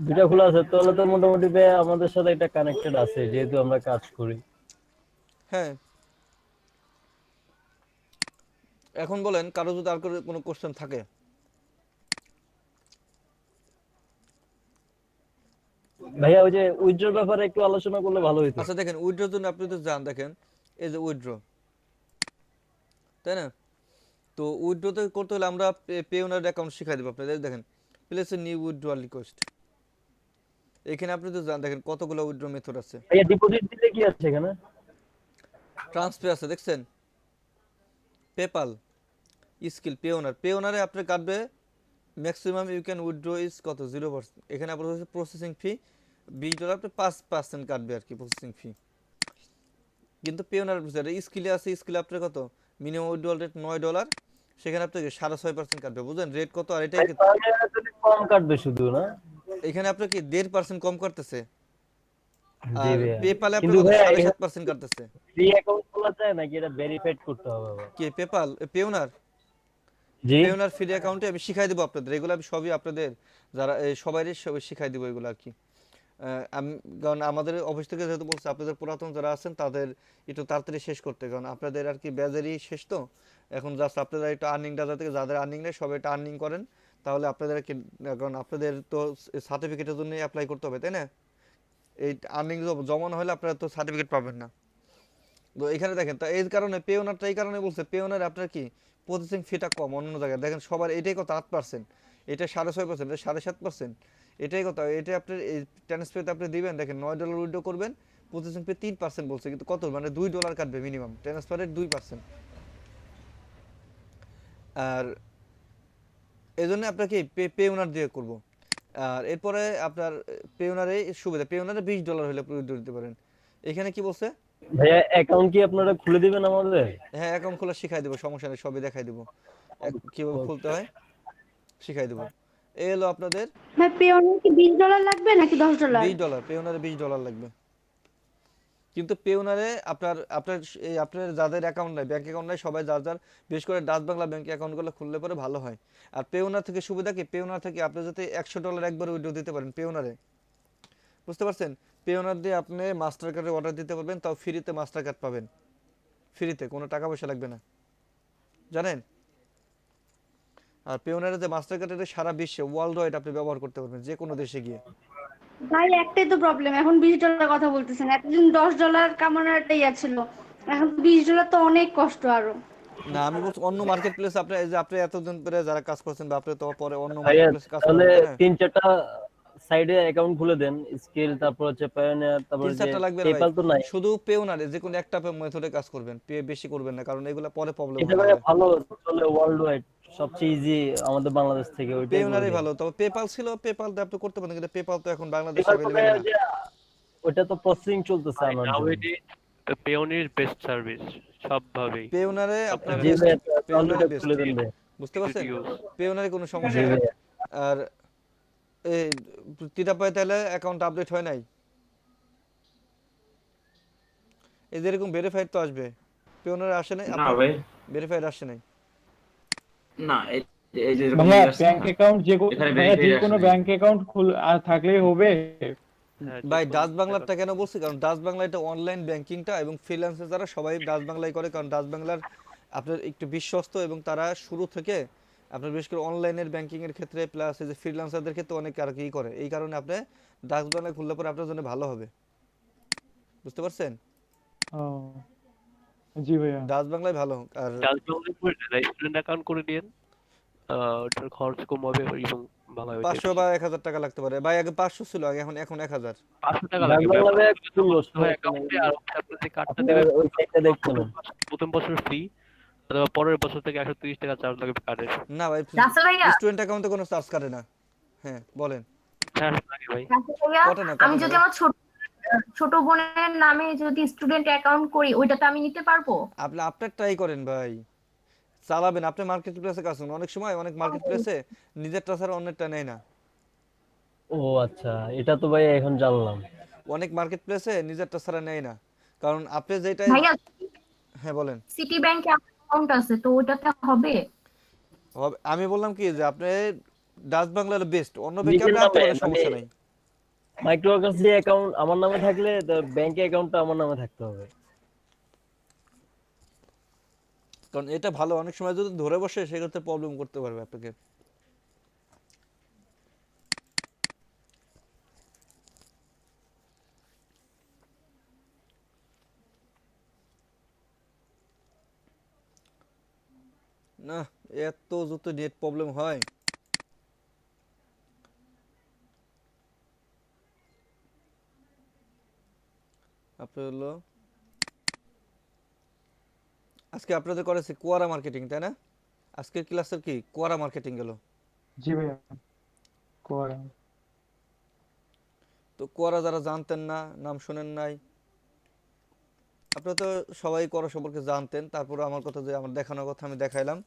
দুটা খোলা আছে, তাহলে তো মোটামুটি ভাইয়া আমাদের সাথে এটা কানেক্টেড আছে যেহেতু আমরা কাজ করি। হ্যাঁ এখন বলেন কারো যদি আর কোনো কোশ্চেন থাকে। ভাইয়া ওই যে উইথড্রর ব্যাপারে একটু আলোচনা করলে ভালো হতো। আচ্ছা দেখেন উইথড্রর জন্য আপনি তো জান, দেখেন এই যে উইথড্র, তাই না। তো উইথড্রতে করতে হলে আমরা পেওনার অ্যাকাউন্ট শিখাই দেবো আপনাদের। দেখেন place a new withdrawal request, এখানে আপনি তো জান দেখেন কতগুলো উইথড্র মেথড আছে। ভাইয়া ডিপোজিট দিলে কি আছে এখানে? ট্রান্সফার আছে দেখছেন, পেপাল, স্কিল, পেওনারে আপনি কাটবে maximum you can withdraw is কত 0%। এখানে আপনার হচ্ছে প্রসেসিং ফি $20 আপনি 5% কাটবে আর কি প্রসেসিং ফি। কিন্তু পেওনার স্কিলে আছে, স্কিলে আপনার কত মিনিমাম উইথড্রল রেট $9, সেখানে আপনাকে 6.5% কাটবে, বুঝলেন রেট কত। আর এটাই কম কাটবে শুধু না, এখানে আপনার কি 1.5% কম করতেছে, জি আর ভাইয়া। পেপালে কিন্তু আপনার ভাইয়া 7.5% কাটতেছে। ফ্রি অ্যাকাউন্ট খোলা যায় নাকি এটা ভেরিফাইড করতে হবে আবার? কি পেপাল পেওনার জি পেওনার ফ্রি অ্যাকাউন্টে আমি শিখাই দেবো আপনাদের, এগুলো আমি সবই আপনাদের যারা সবাইরই সবাই শিখাই দেবো এগুলো আর কি। কারণ আমাদের অফিস থেকে যেহেতু বলছে আপনাদের পুরাতন যারা আছেন তাদের একটু তাড়াতাড়ি শেষ করতে, কারণ আপনাদের আর কি ব্যাজেরই শেষ তো এখন জাস্ট আপনারা একটু আর্নিংটা যাতে যাদের আর্নিং নেই সবাই একটা আর্নিং করেন, তাহলে আপনাদের কি, কারণ আপনাদের তো সার্টিফিকেটের জন্য অ্যাপ্লাই করতে হবে তাই না। এই আর্নিং জমা না হলে আপনারা তো সার্টিফিকেট পাবেন না। তো এখানে দেখেন তা এই কারণে পেওনারটা এই কারণে বলছে, পেওনার আপনার কি প্রসেসিং ফিটা কম অন্য জায়গায়। দেখেন সবার এটাই কত 8%, এটা 6.5%, এটা 7.5%, এটাই কথা। এটা আপনার এই ট্রান্সফারতে আপনি দিবেন, দেখেন $9 উইথড্র করবেন প্রসেসিং ফি 3% বলছে, কিন্তু কত মানে $2 কাটবে মিনিমাম ট্রান্সফারের 2%। আর এই জন্য আপনাকে পে ওনার দিয়ে করব। আর এরপরে আপনার পে ওনারে সুবিধা, পে ওনারে $20 হলে উইথড্র দিতে পারেন। এখানে কি বলছে? ভাইয়া অ্যাকাউন্ট কি আপনারা খুলে দিবেন আমাদের? হ্যাঁ অ্যাকাউন্ট খোলা শিখাই দেবো, সমস্যা নেই, সবই দেখাই দেবো, কিভাবে খুলতে হয় শিখাই দেবো। এই হলো আপনাদের ভাই পেওনার কি $20 লাগবে নাকি $10? $20, পে ওনারে $20 লাগবে। কিন্তু পে ওনারে আপনার আপনার এই আপনার যাদের অ্যাকাউন্ট নাই, ব্যাংক অ্যাকাউন্ট নাই, সবাই যার যার বিশেষ করে ডাচ বাংলা ব্যাংক অ্যাকাউন্টগুলো খুললে পরে ভালো হয়। আর পে ওনার থেকে সুবিধা কি, পে ওনার থেকে আপনি যাতে $100 একবার উইথড্র দিতে পারেন পে ওনারে, বুঝতে পারছেন? পে ওনার দিয়ে আপনি মাস্টার কার্ডে অর্ডার দিতে পারবেন, তাও ফ্রিতে মাস্টার কার্ড পাবেন, ফ্রিতে, কোনো টাকা পয়সা লাগবে না, জানেন? আর পে ওনারে যে মাস্টার কার্ড, এটা সারা বিশ্বে ওয়ার্ল্ড ওয়াইড আপনি ব্যবহার করতে পারবেন, যে কোনো দেশে গিয়ে। ভাই একটাই তো প্রবলেম, এখন $20 কথা বলতেছেন, এতদিন $10 কামানোর একটা ইয়া ছিল, এখন $20 তো অনেক কষ্ট আরো। না আমি বলছি অন্য মার্কেট প্লেস, আপনি এই যে আপনি এতদিন ধরে যারা কাজ করছেন বা আপনি তো পরে অন্য ভাইয়া মার্কেট প্লেসে কাজ তাহলে করবেন, তাই না? 3-4টা সাইডে অ্যাকাউন্ট খুলে দেন, স্কিল, তারপর হচ্ছে পায়োনিয়ার, তারপর যে 3-4টা লাগবে না ভাই, পেপাল তো নাই। শুধু পে ওনারে যে কোনো একটা মেথডে কাজ করবেন, পে বেশি করবেন না, কারণ এগুলা পরে প্রবলেম এটা হয়ে ভাইয়া যাবে। ভালো চলে ওয়ার্ল্ড ওয়াইড, সবচেয়ে ইজি আমাদের বাংলাদেশ থেকে, পে ওইটাই করে ওনারই দিন। ভালো, তবে পেপাল ছিল, পেপাল দিয়ে আপনি করতে পারেন, কিন্তু পেপাল তো এখন বাংলাদেশে পেপাল তো अवेलेबल ভাইয়া না। যে ওইটা তো প্রসেসিং চলতেছে ভাই আমার নাও জন্য। ইট ইজ পেওনির বেস্ট সার্ভিস সবভাবেই। পে ওনারে সব আপনার থেকে জি বেস্ট, ভাইয়া পে তাহলে ওনারে এটা বেস্ট, খুলে দেন ভাই। বুঝতে পারছেন? ইউজ পে ওনারে কোনো জি সমস্যা নেই। ভাইয়া। আর এই তিরাপায় তাহলে অ্যাকাউন্ট আপডেট হয় নাই, এই যে এরকম ভেরিফাইড তো আসবে, পে ওনারে আসে নাই না আপনার, ভাই, ভেরিফাইড আসে নাই। না এই যে এরকম ভাইয়া আসছে ব্যাংক না, অ্যাকাউন্ট এখানে ভাইয়া যে ভেরিফাইড কোনো আসে নাই। ব্যাংক অ্যাকাউন্ট থাকলেই হবে? হ্যাঁ, ভাই যে ডাচ কোনো বাংলারটা কেন বলছি, কারণ ডাচ বাংলা এটা অনলাইন ব্যাংকিংটা এবং ফ্রিল্যান্সার যারা সবাই ডাচ বাংলাই করে, কারণ ডাচ বাংলার আপনার একটু বিশ্বস্ত এবং তারা শুরু থেকে আপনার বিশেষ করে অনলাইনের ব্যাংকিং এর ক্ষেত্রে প্লাস এই যে ফ্রিল্যান্সারদের ক্ষেত্রে অনেক আর কি করে, এই কারণে আপনি ডাচ বাংলা খুললে পরে আপনার জন্য ভালো হবে, বুঝতে পারছেন? ও জি ভাইয়া। ডাচ বাংলায় ভালো। আর ডাচ বাংলা করে স্টুডেন্ট অ্যাকাউন্ট করে দিয়েন, ওটার খরচ কম হবে এবং ভালো হবে। 500 বা 1000 টাকা লাগতে পারে ভাই, আগে 500 ছিল আগে, এখন 1000। 500 টাকা ডাচ লাগবে, বাংলা ব্যাপার ভাইয়া হচ্ছে একটু যে লস হয় অ্যাকাউন্টে, আর হচ্ছে আপনি যে কার্ডটা আপনার দেবেন ওই সাইডটা দেখছেন। প্রথম বছর ফ্রি, অথবা পরের বছর থেকে 130 টাকা চার্জ লাগবে কার্ডের। না ভাই, রাসেল ভাইয়া, স্টুডেন্ট অ্যাকাউন্টে কোনো চার্জ কাটে না। হ্যাঁ বলেন। হ্যাঁ লাগে ভাই। রাসেল ভাইয়া, কটে না, আমি কটে যদি না। আমার ছোট বোনের নামে যদি স্টুডেন্ট অ্যাকাউন্ট করি, ওইটাতে আমি নিতে পারবো? আপনি আপনার ট্রাই করেন ভাই, চালাবেন, আপনি মার্কেট প্লেসে কাজ করুন, অনেক সময় অনেক মার্কেট প্লেসে নিজেরটা ছাড়া অন্যেরটা নেয় না, ও আচ্ছা, এটা তো ভাইয়া এখন জানলাম। অনেক মার্কেট প্লেসে নিজেরটা ছাড়া নেয় না, কারণ আপনি যেটাই। ভাইয়া হ্যাঁ বলেন। সিটি ব্যাংকে অ্যাকাউন্ট আছে, তো ওইটাতে হবে? আমি বললাম কি যে আপনি ডাচ বাংলার বেস্ট, অন্য ব্যাংকে নিজের আপনি আসতে নামে পারেন, সমস্যা নাই। মাইক্রো ওয়ার্কার্স যে অ্যাকাউন্ট আমার নামে থাকলে ব্যাংক অ্যাকাউন্টটা আমার নামে থাকতে হবে। কারণ এটা ভালো, অনেক সময় যদি ধরে বসে সেক্ষেত্রে প্রবলেম করতে পারবে আপনাকে। না এত যত নেট প্রবলেম হয়, আপনার হলো আজকে আপনাদের করেছে কোয়ারা মার্কেটিং, তাই না? আজকের ক্লাসের কি কোয়ারা মার্কেটিং গেল। জি ভাইয়া করা। তো কোয়ারা যারা জানতেন না, নাম শুনেন নাই, আপনারা তো সবাই কোয়ারা সম্পর্কে জানতেন, তারপরে আমার কথা যে আমার দেখানোর কথা আমি দেখাইলাম।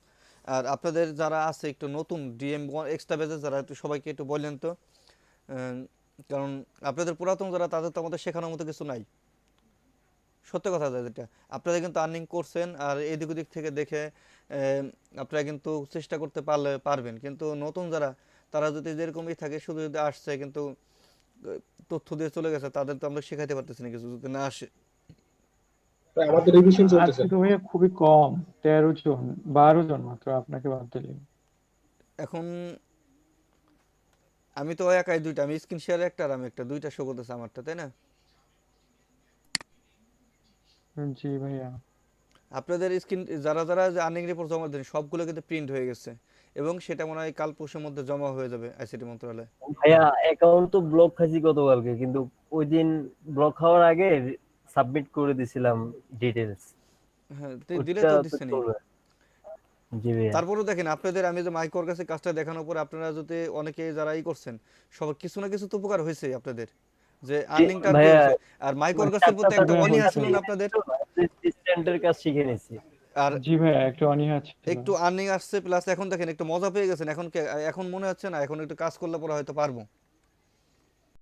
আর আপনাদের যারা আছে একটু নতুন ডিএম এক্সট্রা ব্যাচেস যারা, একটু সবাইকে একটু বললেন তো, কারণ আপনাদের পুরাতন যারা তাদের তো আমাদের শেখানোর মতো কিছু নাই, সত্য কথা যেটা। আপনারা কিন্তু আর্নিং করছেন আর এদিক ওদিক থেকে দেখে আপনারা কিন্তু চেষ্টা করতে পারবেন, কিন্তু নতুন যারা তারা যদি যেরকমই থাকে, শুধু যদি আসছে কিন্তু তথ্য দিয়ে চলে গেছে, তাদের তো আমরা শেখাতে পারতেছি না কিছু, যদি না আসে। আমাদের রিভিশন চলতেছে। আজকে তো ভাইয়া খুবই কম, 13 জন 12 জন মাত্র, আপনাকে বাদ দিলে। এখন আমি তো একাই দুইটা, আমি স্ক্রিন শেয়ারে একটা আর আমি একটা, দুইটা শো করতেছে আমারটা, তাই না? জি ভাইয়া। আপনাদের স্ক্রিন যারা যারা যে আর্নিং রিপোর্ট জমা দেন সবগুলো কিন্তু প্রিন্ট হয়ে গেছে, এবং সেটা মনে হয় কাল পরশুর মধ্যে জমা হয়ে যাবে আইসিটি মন্ত্রণালয়ে। ভাইয়া অ্যাকাউন্ট তো ব্লক খাইছি গতকালকে, কিন্তু ওই দিন ব্লক হওয়ার আগে সাবমিট করে দিছিলাম ডিটেলস। হ্যাঁ দিলে ওটা তো তো দিচ্ছেনই। চলবে। জি ভাইয়া। তারপরেও দেখেন আপনাদের, আমি যে মাইকোর কাছে কাজটা দেখানোর পর আপনারা যদি অনেকে যারা করছেন সবার কিছু না কিছু তো উপকার হয়েছে আপনাদের, যে আর্নিংটা আর কি ভাইয়া হয়েছে। আর মাইকোর কাছের প্রতি একটা হ্যাঁ, অনীহা হয়েছে। ছিল না আপনাদের, অ্যাসিস্ট্যান্টের কাজ শিখে নিছি। আর জি ভাইয়া একটু অনীহা ছিল। একটু আর্নিং আসছে প্লাস এখন দেখেন একটু মজা পেয়ে গেছেন, এখন এখন মনে হচ্ছে না এখন একটু কাজ করলে পরে হয়তো পারবো।